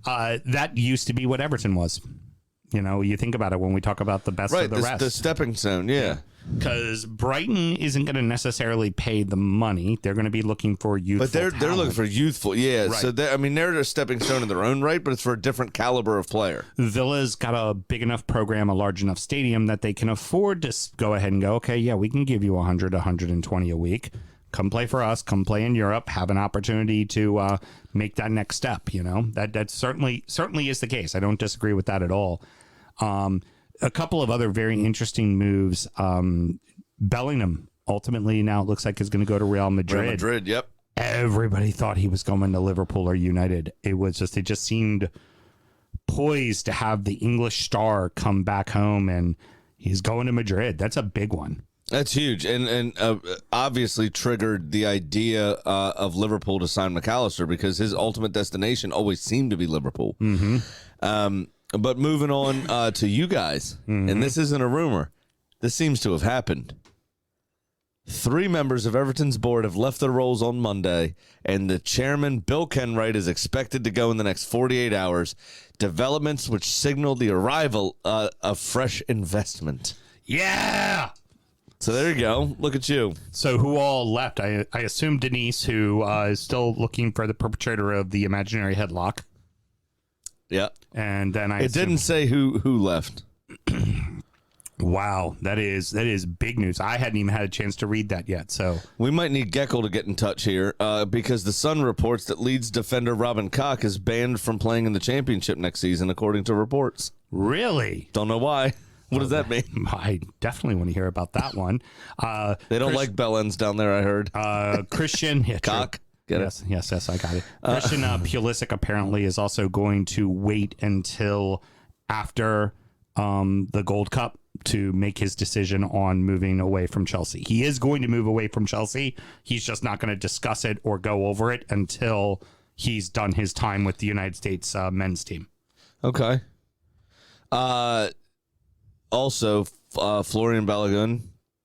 That used to be what Everton was. You know, you think about it when we talk about the best Right, of the the rest. stepping stone, yeah. Because Brighton isn't going to necessarily pay the money. They're going to be looking for youthful But they're talent. looking for youthful, yeah. Right. So they're a stepping stone in their own right, but it's for a different caliber of player. Villa's got a big enough program, a large enough stadium that they can afford to go ahead and go, okay, yeah, we can give you 100, 120 a week. Come play for us. Come play in Europe. Have an opportunity to make that next step. You know, that certainly is the case. I don't disagree with that at all. A couple of other very interesting moves. Bellingham ultimately now it looks like is going to go to Real Madrid. Real Madrid, yep. Everybody thought he was going to Liverpool or United. It just seemed poised to have the English star come back home, and he's going to Madrid. That's a big one. That's huge, and obviously triggered the idea of Liverpool to sign McAllister because his ultimate destination always seemed to be Liverpool. But moving on to you guys, and this isn't a rumor. This seems to have happened. 3 members of Everton's board have left their roles on Monday, and the chairman, Bill Kenwright, is expected to go in the next 48 hours. Developments which signal the arrival of fresh investment. Yeah. So there you go. Look at you. So who all left? I assume Denise, who is still looking for the perpetrator of the imaginary headlock. Yeah. And then It didn't say who left. Wow, that is big news. I hadn't even had a chance to read that yet. So We might need Gecko to get in touch here because the Sun reports that Leeds defender Robin Koch is banned from playing in the championship next season, according to reports. really, Don't know why. What does that mean? I definitely want to hear about that one. They don't like bellends down there, I heard. Christian yeah, true. Koch. Get it? Yes, I got it. Christian Pulisic apparently is also going to wait until after the Gold Cup to make his decision on moving away from Chelsea. He is going to move away from Chelsea. He's just not going to discuss it or go over it until he's done his time with the United States men's team. Okay. Also, Florian Balogun,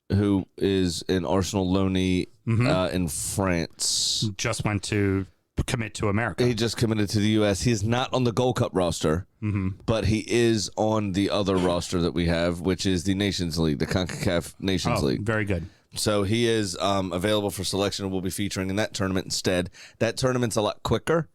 who is an Arsenal loanee in France. Just went to commit to America. He just committed to the U.S. He is not on the Gold Cup roster, but he is on the other roster that we have, which is the Nations League, the CONCACAF Nations League. Very good. So he is available for selection and will be featuring in that tournament instead. That tournament's a lot quicker.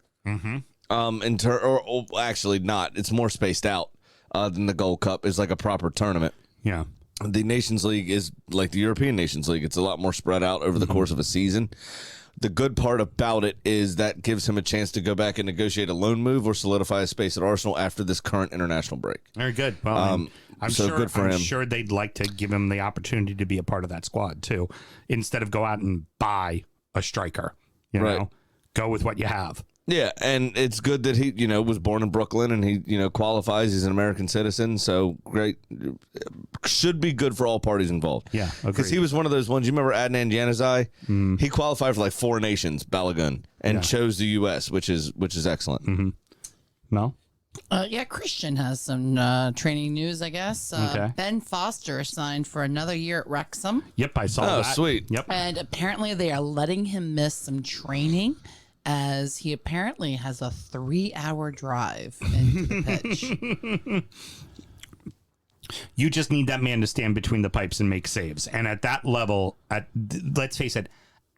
Or actually not. It's more spaced out than the Gold Cup is like a proper tournament. Yeah. The Nations League is like the European Nations League. It's a lot more spread out over the course of a season. The good part about it is that gives him a chance to go back and negotiate a loan move or solidify a space at Arsenal after this current international break. Very good. Well, I'm so sure, good for I'm him. sure they'd like to give him the opportunity to be a part of that squad too, instead of go out and buy a striker. You Right. know, go with what you have. Yeah, and it's good that he, was born in Brooklyn and he, qualifies. He's an American citizen, so great. Should be good for all parties involved. Yeah, because agreed. he was one of those ones. You remember Adnan Januzaj? He qualified for like 4 nations, Balogun, and chose the U.S., which is excellent. No, Yeah, Christian has some training news, I guess. Okay. Ben Foster signed for another year at Wrexham. Yep, I saw Oh, that. sweet. Yep. And apparently they are letting him miss some training as he apparently has a 3-hour drive into the pitch. You just need that man to stand between the pipes and make saves. And at that level, let's face it,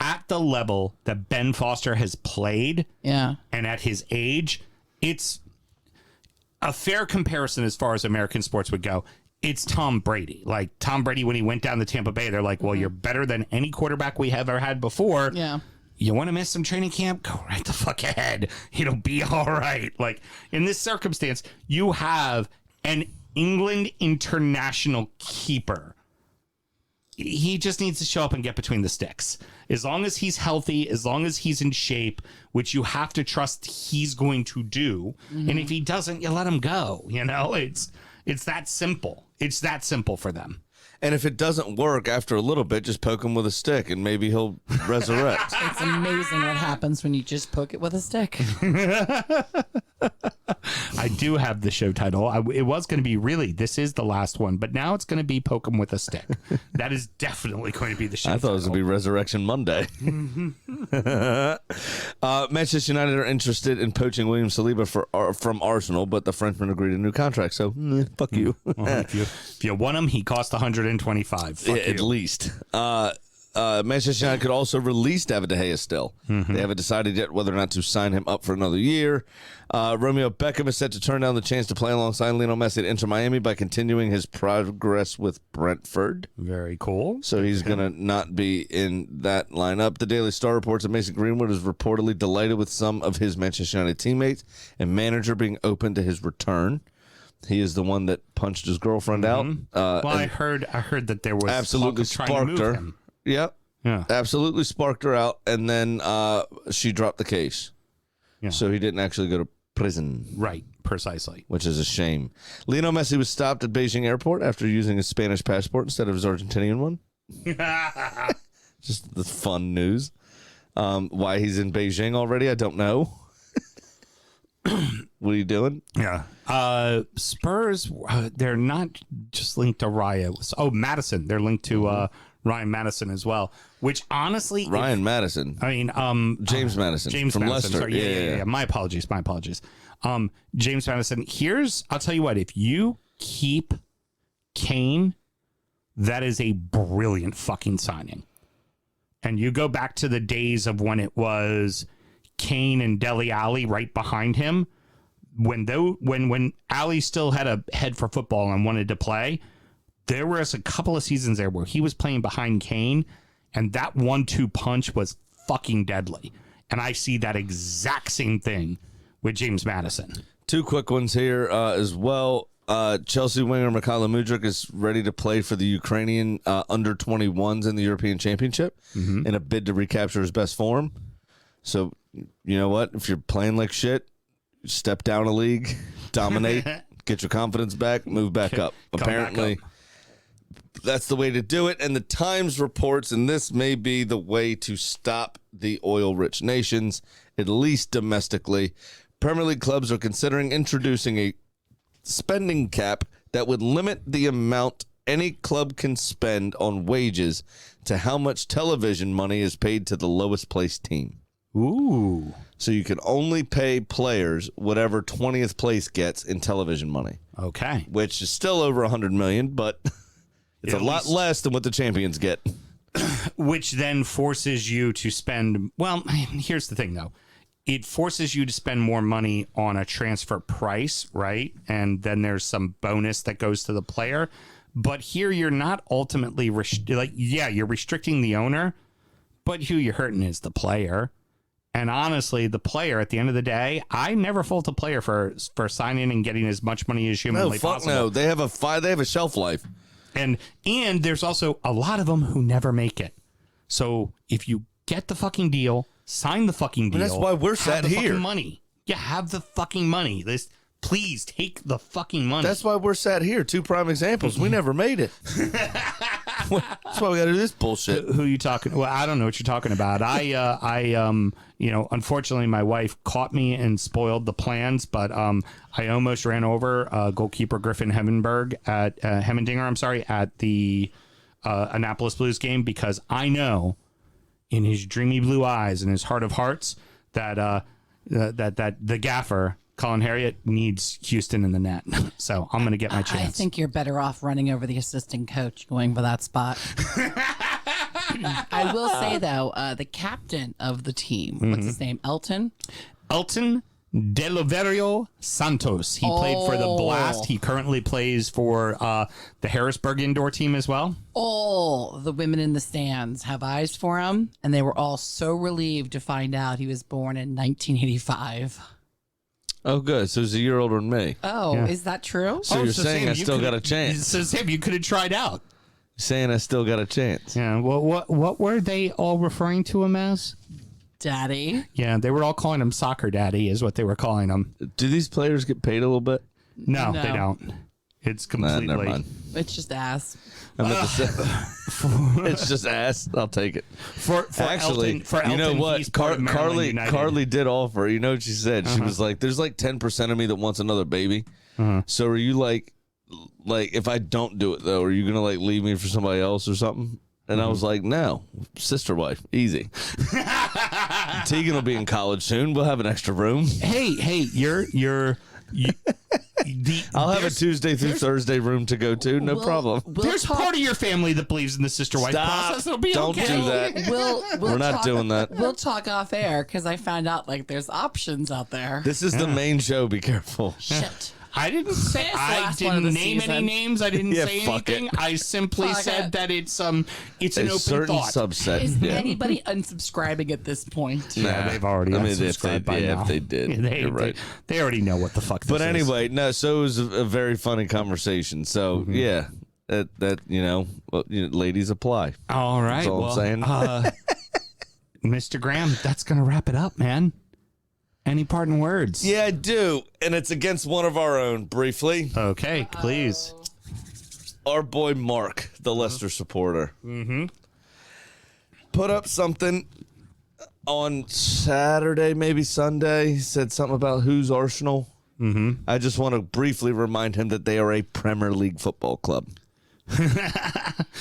at the level that Ben Foster has played, Yeah. and at his age, it's a fair comparison as far as American sports would go. It's Tom Brady. Like Tom Brady, when he went down to Tampa Bay, they're like, well, you're better than any quarterback we have ever had before. Yeah. You want to miss some training camp? Go right the fuck ahead. It'll be all right. Like in this circumstance, you have an England international keeper. He just needs to show up and get between the sticks. As long as he's healthy, as long as he's in shape, which you have to trust he's going to do. And if he doesn't, you let him go. You know, it's that simple. It's that simple for them. And if it doesn't work after a little bit, just poke him with a stick and maybe he'll resurrect. It's amazing what happens when you just poke it with a stick. I do have the show title. It was going to be this is the last one, but now it's going to be Poke 'em with a Stick. That is definitely going to be the show I thought it was going to be Resurrection Monday. Manchester United are interested in poaching William Saliba from Arsenal, but the Frenchman agreed a new contract, so fuck you. If you want him, he cost 125. Fuck At you. least. Manchester United could also release David De Gea still. They haven't decided yet whether or not to sign him up for another year. Romeo Beckham is set to turn down the chance to play alongside Lionel Messi at Inter Miami by continuing his progress with Brentford. Very cool. So he's going to not be in that lineup. The Daily Star reports that Mason Greenwood is reportedly delighted with some of his Manchester United teammates and manager being open to his return. He is the one that punched his girlfriend out. Well, I heard that there was absolutely talk of trying to sparked move her. him. Yep. Yeah. Absolutely sparked her out, and then she dropped the case. Yeah. So he didn't actually go to prison. Right. Precisely. Which is a shame. Lionel Messi was stopped at Beijing airport after using his Spanish passport instead of his Argentinian one. Just the fun news. Why he's in Beijing already, I don't know. What are you doing? Yeah. Spurs, they're not just linked to Raya. Oh, Madison. They're linked to Ryan Madison as well, which honestly... Ryan Madison. I mean... James Madison. James from Madison. Leicester. Sorry. Yeah. My apologies. James Madison. I'll tell you what, if you keep Kane, that is a brilliant fucking signing. And you go back to the days of when it was Kane and Dele Alli right behind him, when Ali still had a head for football and wanted to play, there was a couple of seasons there where he was playing behind Kane, and that 1-2 punch was fucking deadly. And I see that exact same thing with James Madison. Two quick ones here as well. Chelsea winger Mikhailo Mudryk is ready to play for the Ukrainian under 21s in the European Championship in a bid to recapture his best form. So, you know what? If you're playing like shit, step down a league, dominate, get your confidence back, move back up. Apparently, that's the way to do it. And the Times reports, and this may be the way to stop the oil-rich nations, at least domestically. Premier League clubs are considering introducing a spending cap that would limit the amount any club can spend on wages to how much television money is paid to the lowest placed team. Ooh. So you can only pay players whatever 20th place gets in television money. Okay. Which is still over 100 million, but it's a lot less than what the champions get. Which then forces you to spend, well, here's the thing though. It forces you to spend more money on a transfer price, right? And then there's some bonus that goes to the player. But here you're not ultimately, you're restricting the owner, but who you're hurting is the player. And honestly, the player, at the end of the day, I never fault a player for signing and getting as much money as humanly possible. No, they have a shelf life. And there's also a lot of them who never make it. So if you get the fucking deal, sign the fucking deal. But that's why we're sat here. Fucking money. Yeah, have the fucking money. Please take the fucking money. That's why we're sat here. Two prime examples. We never made it. That's why we got to do this bullshit. Who you talking? Well, I don't know what you're talking about. Unfortunately, my wife caught me and spoiled the plans, but I almost ran over goalkeeper Griffin Hemmendinger at the Annapolis Blues game because I know in his dreamy blue eyes and his heart of hearts that the gaffer Colin Harriott needs Houston in the net. So I'm going to get my chance. I think you're better off running over the assistant coach going for that spot. I will say, though, the captain of the team, what's his name? Elton Deliverio Santos. He played for the Blast. He currently plays for the Harrisburg indoor team as well. All the women in the stands have eyes for him, and they were all so relieved to find out he was born in 1985. Oh, good. So he's a year older than me. Oh, Yeah. is that true? So you're saying I still got a chance. So Sam, you could have tried out. Saying I still got a chance. Yeah. Well, what were they all referring to him as? Daddy. Yeah, they were all calling him Soccer Daddy, is what they were calling him. Do these players get paid a little bit? No, No. they don't. It's Nah, completely. never mind. It's just ass. I'm at it's just ass. I'll take it. For Actually, Elton, you know what? he's part of Maryland United. Carly did offer. You know what she said? She was like, "There's like 10% of me that wants another baby." So are you like if I don't do it though, are you gonna like leave me for somebody else or something? And I was like, no, sister wife, easy. Tegan will be in college soon. We'll have an extra room. Hey, I'll have a Tuesday through Thursday room to go to. No problem. There's part of your family that believes in the sister wife process. It'll be Don't okay. do that. We're not doing that. We'll talk off air because I found out like there's options out there. This is the main show. Be careful. Shit. I didn't say It's the I last one of didn't the name any season. names. I didn't Yeah, say fuck anything. it. I simply Fuck said it. that it's an A open certain thought. subset. Is Yeah. anybody unsubscribing at this point? Yeah, they've already. I mean, if unsubscribed by now. if they did, They- you're right. They already know what the fuck. This But is. anyway, no. So it was a very funny conversation. So yeah, that ladies apply. All right. That's all I'm saying. Mr. Graham, that's gonna wrap it up, man. Any parting words? Yeah, I do, and it's against one of our own. Briefly, Okay, please. our boy Mark, the Leicester supporter, put up something on Saturday, maybe Sunday. He said something about who's Arsenal. I just want to briefly remind him that they are a Premier League football club,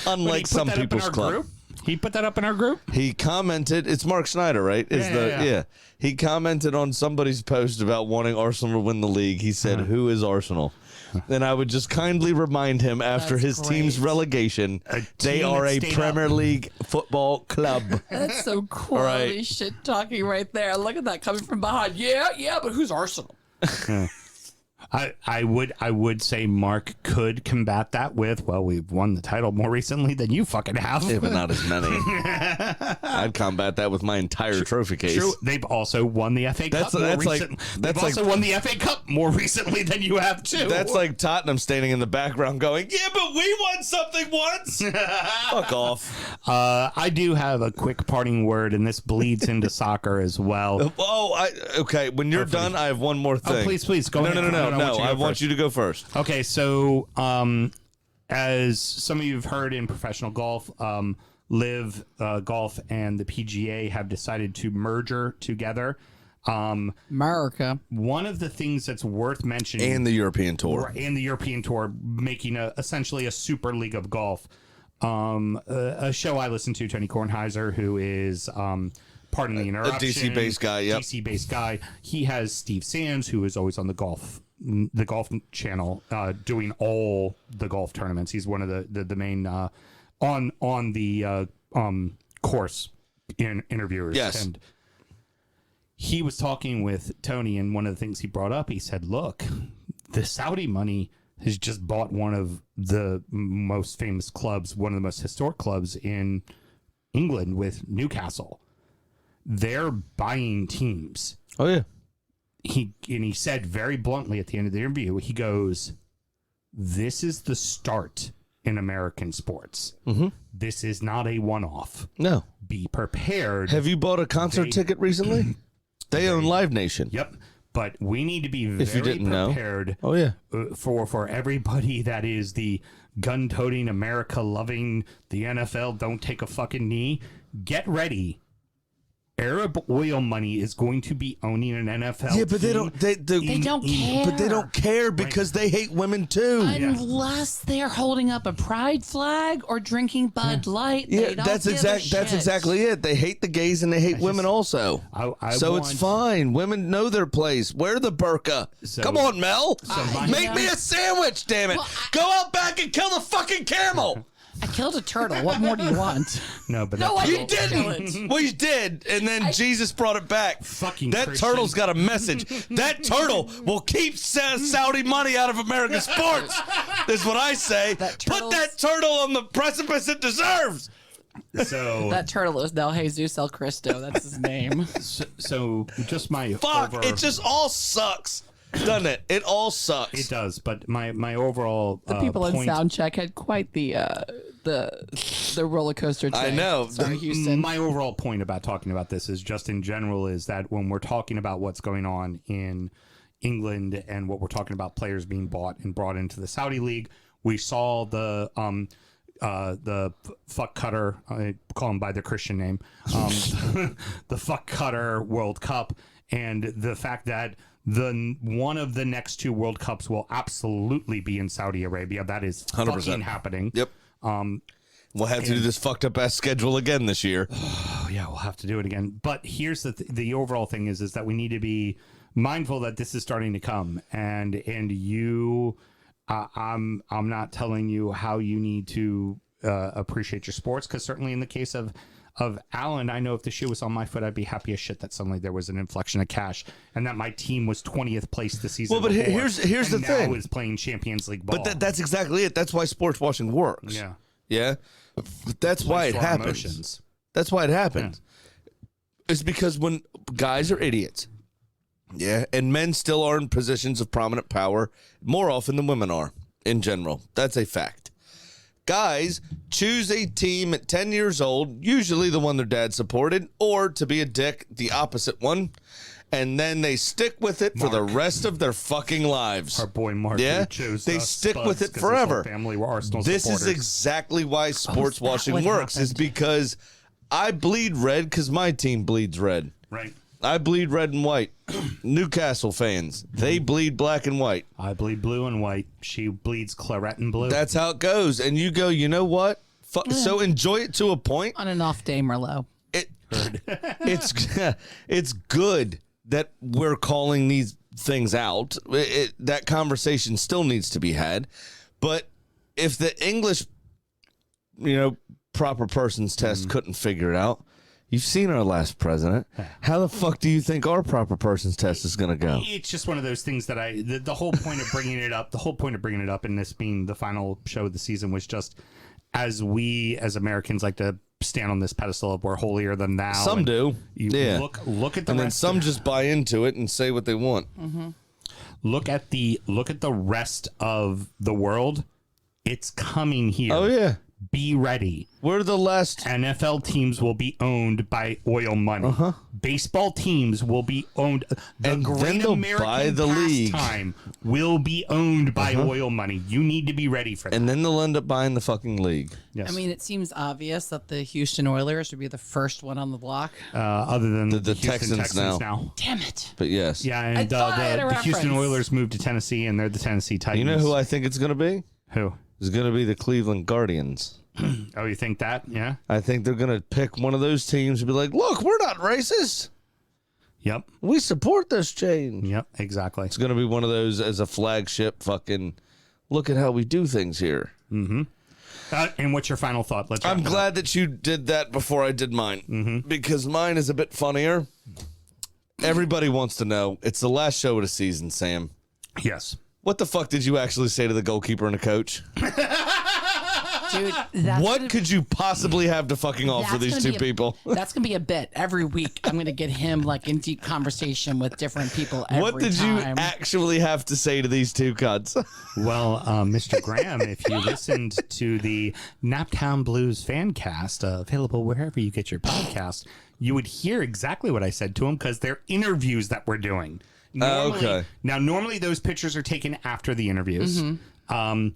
unlike some people's club. Group? He put that up in our group? He commented, it's Mark Snyder, right? Yeah. He commented on somebody's post about wanting Arsenal to win the league. He said, who is Arsenal? And I would just kindly remind him after That's his team's great. relegation, they team are that a stayed Premier up. League football club. That's so quality right. shit talking right there. Look at that coming from behind. Yeah, but who's Arsenal? I would say Mark could combat that with, well, we've won the title more recently than you fucking have. Yeah, but not as many. I'd combat that with my entire trophy case. True. They've also won the FA Cup more recently. They've like- also won the FA Cup more recently than you have too. That's like Tottenham standing in the background going, yeah, but we won something once. Fuck off. I do have a quick parting word, and this bleeds into soccer as well. Oh, okay. When you're done, I have one more thing. Please, go ahead. No. I I want you to go first. Okay, so as some of you have heard in professional golf, Live Golf and the PGA have decided to merger together. America. One of the things that's worth mentioning, And the European Tour. and the European Tour, making essentially a super league of golf. A show I listen to, Tony Kornheiser, who is pardon the interruption, DC-based guy, yep. DC-based guy. He has Steve Sands, who is always on the golf channel, doing all the golf tournaments. He's one of the main on the course interviewers. Yes. And he was talking with Tony, and one of the things he brought up, he said, look, the Saudi money has just bought one of the most famous clubs, one of the most historic clubs in England with Newcastle. They're buying teams. Oh, yeah. He said very bluntly at the end of the interview, he goes, this is the start in American sports. Mm-hmm. This is not a one-off. No. Be prepared. Have you bought a concert ticket recently? They own Live Nation. Yep. But we need to be very didn't know. prepared. Oh, yeah. For everybody that is the gun-toting, America-loving, the NFL, don't take a fucking knee. Get ready. Arab oil money is going to be owning an NFL. Yeah, but they don't. They don't care. But they don't care because they hate women too. Unless they're holding up a pride flag or drinking Bud Light. Yeah, they don't that's give a That's shit. exactly it. They hate the gays and they hate women also. So it's fine. Women know their place. Wear the burqa. Come on, Mel. Make me a sandwich. Damn it. Well, Go out back and kill the fucking camel. I killed a turtle. What more do you want? No, but No, I You didn't kill didn't. it. Well, you did, and then Jesus brought it back. Fucking that Christian. turtle's got a message. That turtle will keep Saudi money out of American sports. Is what I say. Put that turtle on the precipice it deserves. So That turtle is now Jesus El Cristo. That's his name. so just my Fuck! It just all sucks, doesn't it? It all sucks. It does, but my overall The people in point, Soundcheck had quite the roller coaster today. I know. Sorry, Houston. My overall point about talking about this is just in general is that when we're talking about what's going on in England and what we're talking about players being bought and brought into the Saudi League, we saw the fuck cutter, I call him by the Christian name, the fuck cutter World Cup, and the fact that one of the next two World Cups will absolutely be in Saudi Arabia. That is 100%. fucking happening. Yep. We'll have to do this fucked up ass schedule again this year. Oh, yeah, we'll have to do it again. But here's the overall thing is that we need to be mindful that this is starting to come, and you, I'm not telling you how you need to appreciate your sports, because certainly in the case of Alan, I know if the shoe was on my foot, I'd be happy as shit that suddenly there was an inflection of cash and that my team was 20th place the season. Well, but before, here's the and thing. now is playing Champions League ball. But that's exactly it. That's why sports washing works. Yeah. Yeah. That's why it for our happens. emotions. That's why it happens. It's because when guys are idiots, yeah, and men still are in positions of prominent power more often than women are in general. That's a fact. Guys choose a team at 10 years old, usually the one their dad supported, or to be a dick, the opposite one, and then they stick with it for the rest of their fucking lives. Our boy Mark, yeah, who chose they stick Spuds with it 'cause his forever. whole family were Arsenal This supporters. is exactly why sports that washing what works, is happened? because I bleed red because my team bleeds red. Right. I bleed red and white. Newcastle fans, they bleed black and white. I bleed blue and white. She bleeds claret and blue. That's how it goes. And you go, you know what? So enjoy it to a point. On and off day, Merlot. It's good that we're calling these things out. That conversation still needs to be had. But if the English, proper persons test couldn't figure it out, you've seen our last president. How the fuck do you think our proper persons test is going to go? It's just one of those things that the whole point of bringing it up, and this being the final show of the season was just as we as Americans like to stand on this pedestal of we're holier than thou. Some do. Yeah. Look at the And then rest some just buy into it and say what they want. look at the rest of the world. It's coming here. Oh, yeah. Be ready. We're the last. NFL teams will be owned by oil money. Baseball teams will be owned. The And then great they'll American buy the league. pastime will be owned by oil money. You need to be ready for that. And then they'll end up buying the fucking league. Yes. I mean, it seems obvious that the Houston Oilers would be the first one on the block. other than The Houston Texans now. Damn it. But yes. Yeah, I and thought I had a the Houston reference. Oilers moved to Tennessee, and they're the Tennessee Titans. You know who I think it's going to be? Who? It's going to be the Cleveland Guardians. Oh, you think that? Yeah. I think they're going to pick one of those teams and be like, look, we're not racist. Yep. We support this change. Yep. Exactly. It's going to be one of those as a flagship fucking look at how we do things here. And what's your final thought? Let's. I'm wrap it up. glad that you did that before I did mine because mine is a bit funnier. Everybody wants to know. It's the last show of the season, Sam. Yes. What the fuck did you actually say to the goalkeeper and the coach? Dude, that's What gonna- could you possibly have to fucking offer that's these gonna two be a- people? That's gonna be a bit every week. I'm gonna get him like in deep conversation with different people every What did you time. actually have to say to these two cunts? Well, Mr. Graham, if you listened to the Naptown Blues fan cast, available wherever you get your podcast, you would hear exactly what I said to him because they're interviews that we're doing. Normally those pictures are taken after the interviews. And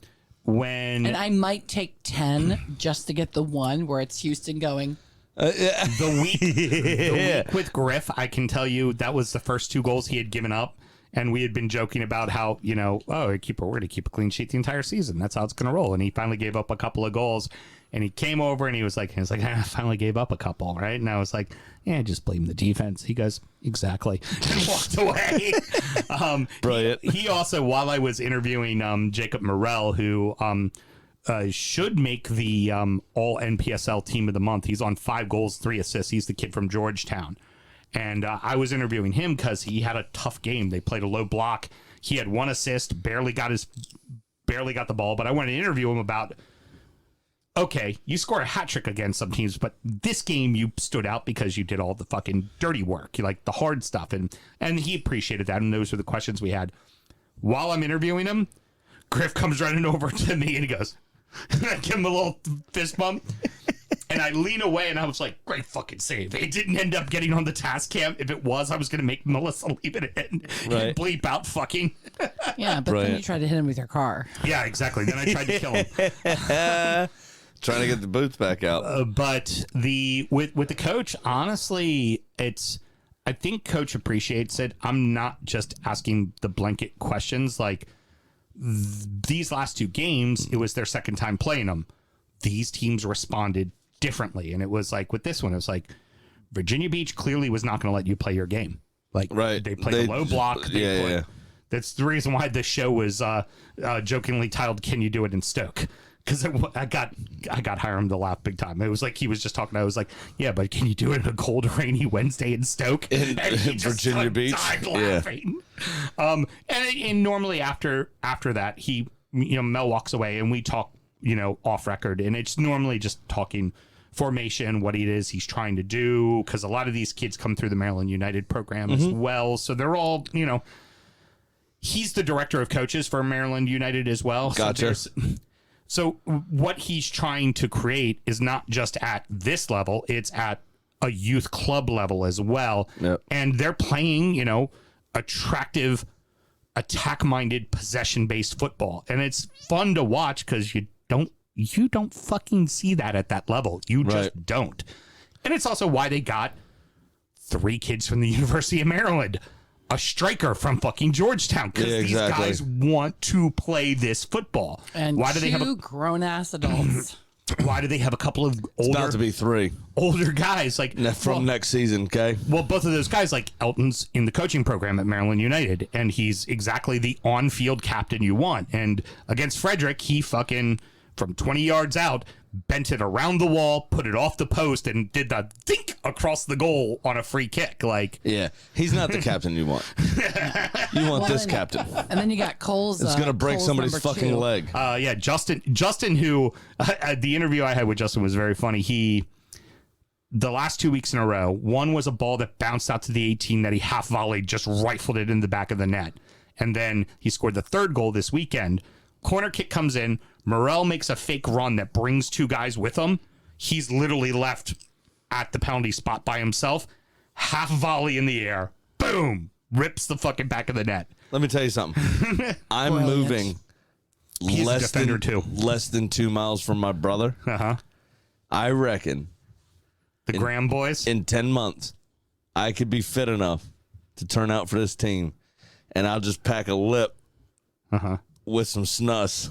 I might take 10 just to get the one where it's Houston going. The week with Griff, I can tell you that was the first 2 goals he had given up. And we had been joking about how, we're going to keep a clean sheet the entire season. That's how it's going to roll. And he finally gave up a couple of goals. And he came over and he was like, I finally gave up a couple, right? And I was like, yeah, just blame the defense. He goes, exactly. And walked away. Brilliant. He also, while I was interviewing Jacob Morrell, who should make the all NPSL team of the month. He's on 5 goals, 3 assists. He's the kid from Georgetown. And I was interviewing him because he had a tough game. They played a low block. He had 1 assist, barely got the ball. But I wanted to interview him about, okay, you scored a hat trick against some teams, but this game you stood out because you did all the fucking dirty work, you like the hard stuff, and he appreciated that. And those were the questions we had. While I'm interviewing him, Griff comes running over to me and he goes, and I give him a little fist bump. And I lean away and I was like, great fucking save. It didn't end up getting on the task cam. If it was, I was going to make Melissa leave it in and bleep out fucking. Yeah, but then you tried to hit him with your car. Yeah, exactly. Then I tried to kill him. Trying to get the boots back out. But with the coach, honestly, I think coach appreciates it. I'm not just asking the blanket questions. Like these last 2 games, it was their second time playing them. These teams responded differently. And it was like with this one, it was like Virginia Beach clearly was not going to let you play your game. Like they played a low block. That's the reason why the show was jokingly titled, "Can You Do It in Stoke?" Because I got Hiram to laugh big time. It was like he was just talking. I was like, "Yeah, but can you do it on a cold, rainy Wednesday in Stoke?" In Virginia Beach, died laughing. And normally after that, he Mel walks away and we talk off record, and it's normally just talking formation, what it is he's trying to do, because a lot of these kids come through the Maryland United program as well, so they're all he's the director of coaches for Maryland United as well. Gotcha. So what he's trying to create is not just at this level, it's at a youth club level as well. Yep. And they're playing, attractive, attack-minded, possession-based football. And it's fun to watch because you don't fucking see that at that level. You just don't. And it's also why they got 3 kids from the University of Maryland, a striker from fucking Georgetown, because these guys want to play this football. And why do they have grown-ass adults? Why do they have a couple of older? It's about to be 3 older guys from next season. Okay. Well, both of those guys, like Elton's in the coaching program at Maryland United, and he's exactly the on-field captain you want. And against Frederick, he fucking from 20 yards out bent it around the wall, put it off the post, and did the think across the goal on a free kick. He's not the captain you want. You want this captain. And then you got Cole's. It's gonna break somebody's fucking leg. Justin, who the interview I had with Justin was very funny. The last 2 weeks in a row, one was a ball that bounced out to the 18 that he half volleyed, just rifled it in the back of the net, and then he scored the 3rd goal this weekend. Corner kick comes in. Morrell makes a fake run that brings 2 guys with him. He's literally left at the penalty spot by himself. Half volley in the air. Boom. Rips the fucking back of the net. Let me tell you something. I'm moving less than 2 miles from my brother. Uh-huh. I reckon the Graham boys in 10 months, I could be fit enough to turn out for this team, and I'll just pack a lip. Uh-huh. With some snus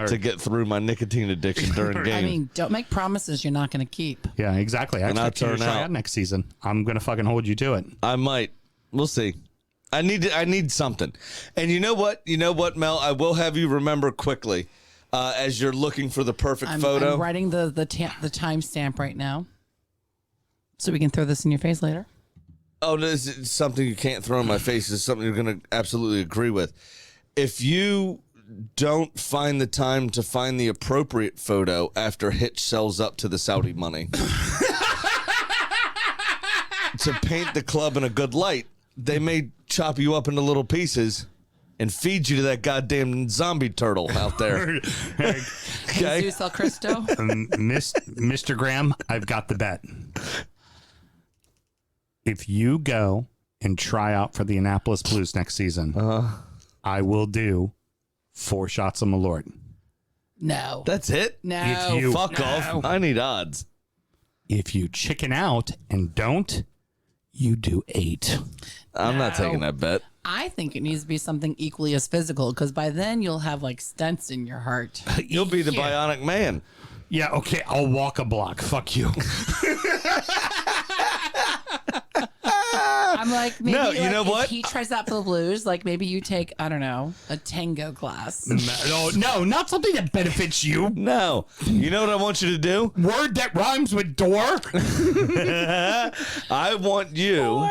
to get through my nicotine addiction during game. I mean, don't make promises you're not going to keep. Yeah, exactly. I expect you to try out next season. I'm going to fucking hold you to it. I might. We'll see. I need something. And you know what, Mel? I will have you remember quickly as you're looking for the perfect photo. I'm writing the timestamp right now, so we can throw this in your face later. Oh, this is something you can't throw in my face. It's something you're going to absolutely agree with. If you don't find the time to find the appropriate photo after Hitch sells up to the Saudi money to paint the club in a good light, they may chop you up into little pieces and feed you to that goddamn zombie turtle out there. Okay. Jesus El Cristo. Mr. Graham, I've got the bet. If you go and try out for the Annapolis Blues next season, I will do 4 shots of Malort. No. That's it? No. If you- Fuck off. I need odds. If you chicken out and don't, you do 8. I'm not taking that bet. I think it needs to be something equally as physical because by then you'll have like stents in your heart. You'll be the bionic man. Yeah, okay, I'll walk a block. Fuck you. I'm like, maybe No, you like, know if what? he tries out for the Blues, like maybe you take, I don't know, a tango class. No, not something that benefits you. No. You know what I want you to do? Word that rhymes with door. I want you More.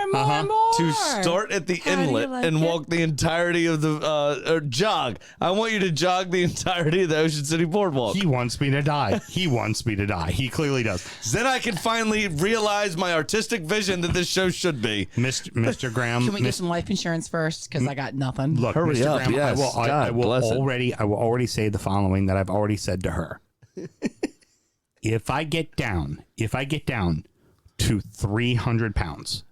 to start at the How do you inlet like and it? walk the entirety of the or jog. I want you to jog the entirety of the Ocean City Boardwalk. He wants me to die. He wants me to die. He clearly does. Then I can finally realize my artistic vision that this show should be. Mr. Graham. Can we get some life insurance first? Because I got nothing. Look, Hurry Mr. up, Graham, yes. I God will bless it. already say the following that I've already said to her. If I get down to 300 pounds,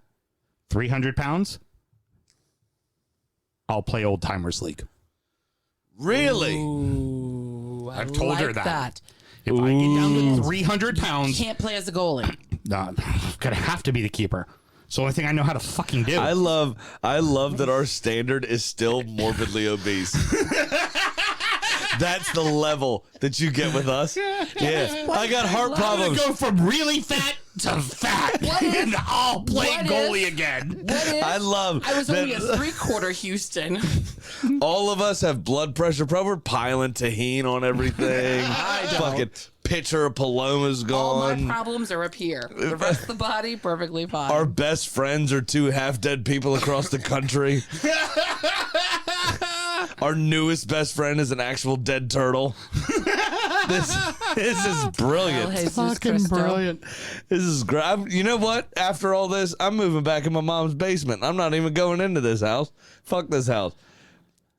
I'll play Old Timers League. Really? Ooh, I've told her like that. If I get down to 300 pounds, Can't play as a goalie. I'm gonna have to be the keeper. It's the only thing I know how to fucking do. I love that our standard is still morbidly obese. That's the level that you get with us. Yeah. I got heart I'm gonna problems. go from really fat to fat, and I'll play what goalie if- again. What if I love I was only a that 3/4 Houston. all of us have blood pressure problem. We're piling tahine on everything. Fucking pitcher of Paloma's All my gone. problems are up here. The rest of the body, perfectly fine. Our best friends are 2 half-dead people across the country. Our newest best friend is an actual dead turtle. This is brilliant. El Jesus Cristo. This is great. You know what? After all this, I'm moving back in my mom's basement. I'm not even going into this house. Fuck this house.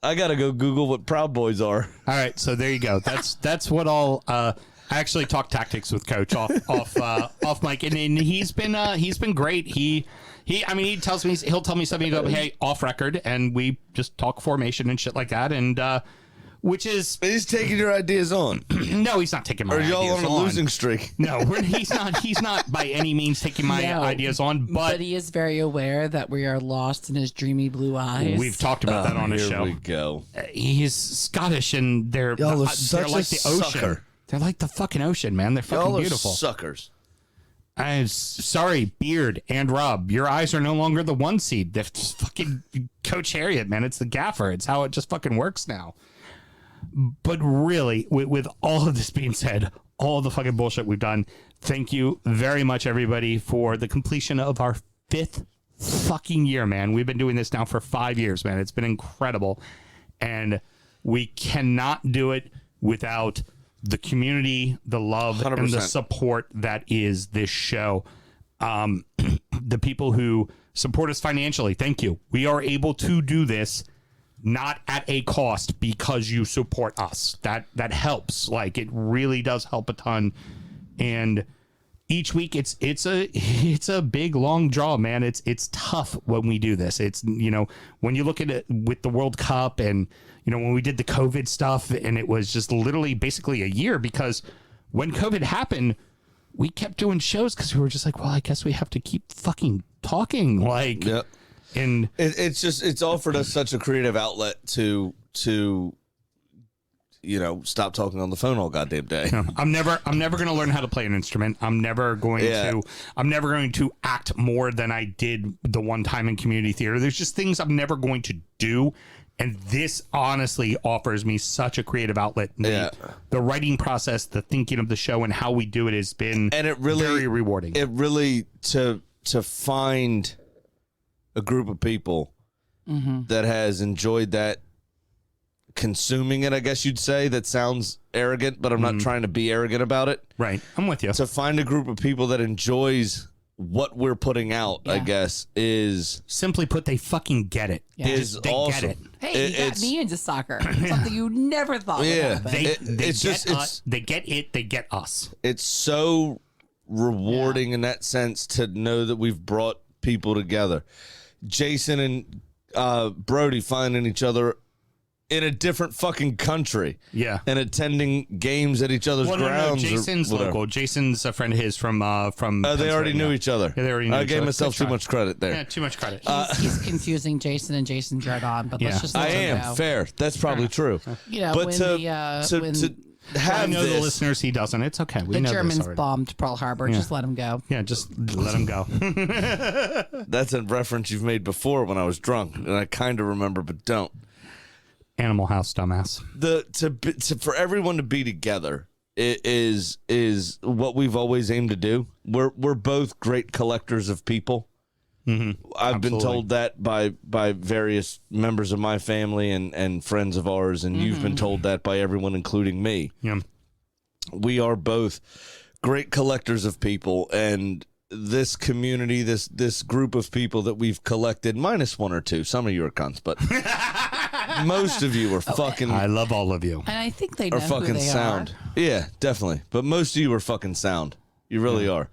I gotta go Google what Proud Boys are. All right, so there you go. That's what I'll. I actually talk tactics with Coach off mic, and he's been great. He tells me he'll tell me something about hey off record, and we just talk formation and shit like that, and which is He's taking your ideas on. no, he's not taking my Are y'all ideas on a losing streak? No, he's not by any means taking my No. ideas on, But he is very aware that we are lost in his dreamy blue eyes. we've talked about that on the Here show. we go. He's Scottish, and they're Y'all are they're such like a the ocean. sucker. They're like the fucking ocean, man. They're fucking Y'all are beautiful. suckers. I'm sorry, Beard and Rob. Your eyes are no longer the 1 seed. They're just fucking Coach Harriet, man. It's the gaffer. It's how it just fucking works now. But really, with all of this being said, all the fucking bullshit we've done, thank you very much, everybody, for the completion of our 5th fucking year, man. We've been doing this now for 5 years, man. It's been incredible. And we cannot do it without the community, the love, and the 100%. support that is this show. The people who support us financially, thank you. We are able to do this not at a cost because you support us. That helps. Like, it really does help a ton. And each week it's a big long draw, man. It's tough when we do this. It's, you know, when you look at it with the World Cup and, you know, when we did the COVID stuff, and it was just literally basically a year, because when COVID happened, we kept doing shows because we were just like, well, I guess we have to keep fucking talking. Like, Yep. and It's offered us such a creative outlet to you know, stop talking on the phone all goddamn day. I'm never going to learn how to play an instrument. I'm never going to act more than I did the one time in community theater. There's just things I'm never going to do. And this honestly offers me such a creative outlet. The writing process, the thinking of the show, and how we do it has been very rewarding. It really to find a group of people that has enjoyed that, consuming it, I guess you'd say. That sounds arrogant, but I'm not trying to be arrogant about it. Right. I'm with you. To find a group of people that enjoys what we're putting out, I guess, is Simply put, they fucking get it. Yeah. is They awesome. get it. Hey, you got It's- me into soccer. Something you never thought would happen. They get it. They get us. It's so rewarding in that sense to know that we've brought people together. Jason and Brody finding each other in a different fucking country. Yeah. And attending games at each other's grounds. No, Jason's local. Jason's a friend of his from they already knew each other. Yeah, they already knew I each gave other. myself too much credit there. Yeah, too much credit. He's confusing Jason and Jason Jordan, but let's just I let him am go. fair. That's probably true. You know, But when to I have know the this, listeners, he doesn't. It's okay. We the know Germans this already. bombed Pearl Harbor, just let him go. Yeah, just let him go. that's a reference you've made before when I was drunk, and I kind of remember, but don't. Animal House, dumbass. For everyone to be together is what we've always aimed to do. We're both great collectors of people. Mm-hmm. I've been told that by various members of my family and friends of ours, and you've been told that by everyone, including me. Yeah. We are both great collectors of people, and this community, this group of people that we've collected, minus one or two. Some of you are cunts, but most of you are fucking. I love all of you. And I think they know are fucking who they sound. are. Yeah, definitely. But most of you are fucking sound. You really are.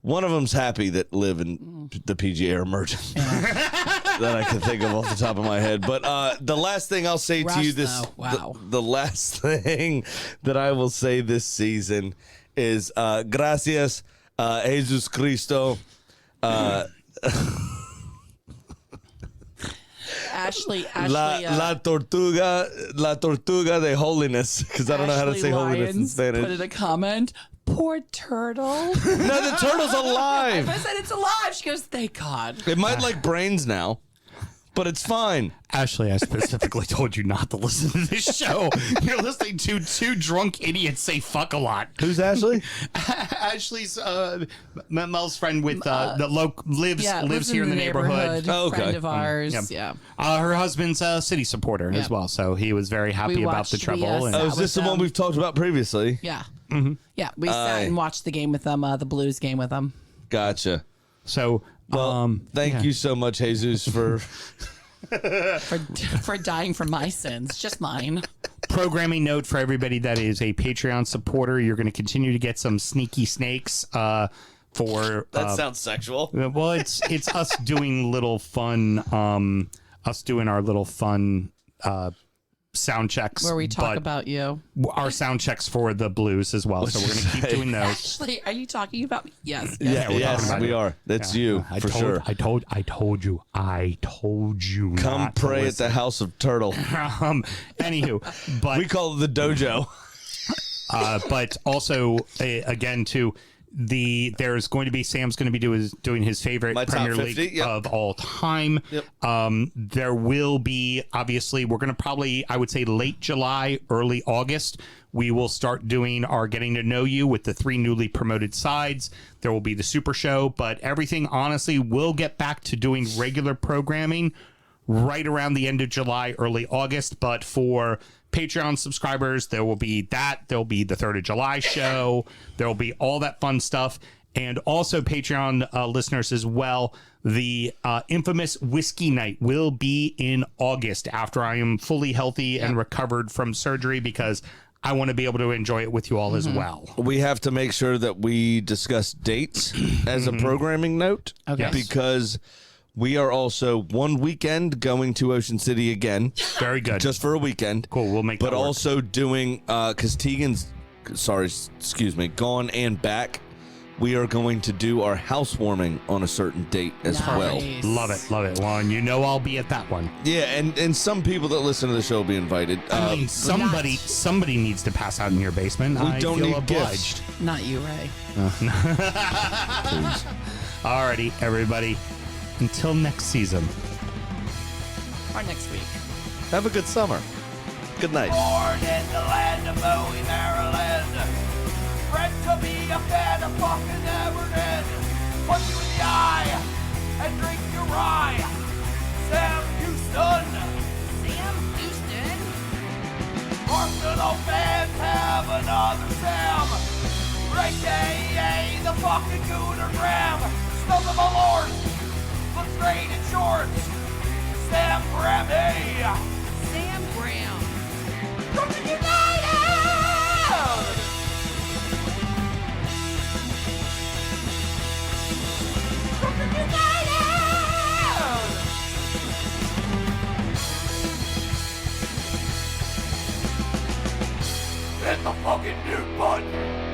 One of them's happy that live in the PGA or Merchant that I can think of off the top of my head. But the last thing I'll say to you the last thing that I will say this season is gracias, Jesus Cristo. Ashley, la tortuga de holiness, because I don't know how to say holiness in Spanish. Put in a comment. Poor turtle. No, the turtle's alive. I said it's alive. She goes, thank God. It might like brains now, but it's fine. Ashley, I specifically told you not to listen to this show. You're listening to two drunk idiots say fuck a lot. Who's Ashley? Ashley's Mel's friend with lives here in the neighborhood. Oh, okay. Friend of ours. Yep. Yeah. Her husband's a City supporter as well, so he was very happy about the treble. Oh, is this the one we've talked about previously? Yeah. Mm-hmm. Yeah, we sat and watched the game with them, the Blues game with them. Gotcha. So, thank you so much, Jesus, for dying for my sins, just mine. Programming note for everybody that is a Patreon supporter: you're going to continue to get some sneaky snakes. For that sounds sexual. Well, it's us doing little fun, us doing our little fun sound checks where we talk about you. Our sound checks for the Blues as well. So we're going to keep doing those. Actually, are you talking about me? Yes. Yes, we are. That's you for sure. I told you. Come not pray to at the House of Turtle. Anywho, but we call it the dojo. But also, again, too. There's going to be Sam's going to be doing his favorite Premier League of all time. Yep. There will be, obviously, we're going to probably, I would say, late July, early August. We will start doing our Getting to Know You with the 3 newly promoted sides. There will be the Super Show, but everything, honestly, will get back to doing regular programming right around the end of July, early August. But for Patreon subscribers, there will be that. There'll be the 3rd of July show. There'll be all that fun stuff. And also Patreon listeners as well, the infamous whiskey night will be in August after I am fully healthy and recovered from surgery, because I want to be able to enjoy it with you all as well. We have to make sure that we discuss dates as a programming note. Okay. Because we are also one weekend going to Ocean City again. Very good. Just for a weekend. Cool. We'll make that But work. also doing, because Tegan's, gone and back. We are going to do our housewarming on a certain date as well. Love it. Well, and you know I'll be at that one. Yeah, and some people that listen to the show will be invited. I mean, somebody needs to pass out in your basement. We I don't feel need obliged. gifts. Not you, Ray. Please. Alrighty, everybody. Until next season. Or next week. Have a good summer. Good night. Born in the land of Bowie, Maryland. Bred to be a fan of fucking Everton. Punch you in the eye and drink your rye. Sam Houston. Arsenal fans have another Sam. AKA the fucking Gooner Graham. Stump of a lord. Look straight in shorts. Sam Graham, hey. Sam Graham. Brooklyn United! Brooklyn United! the fucking mute button.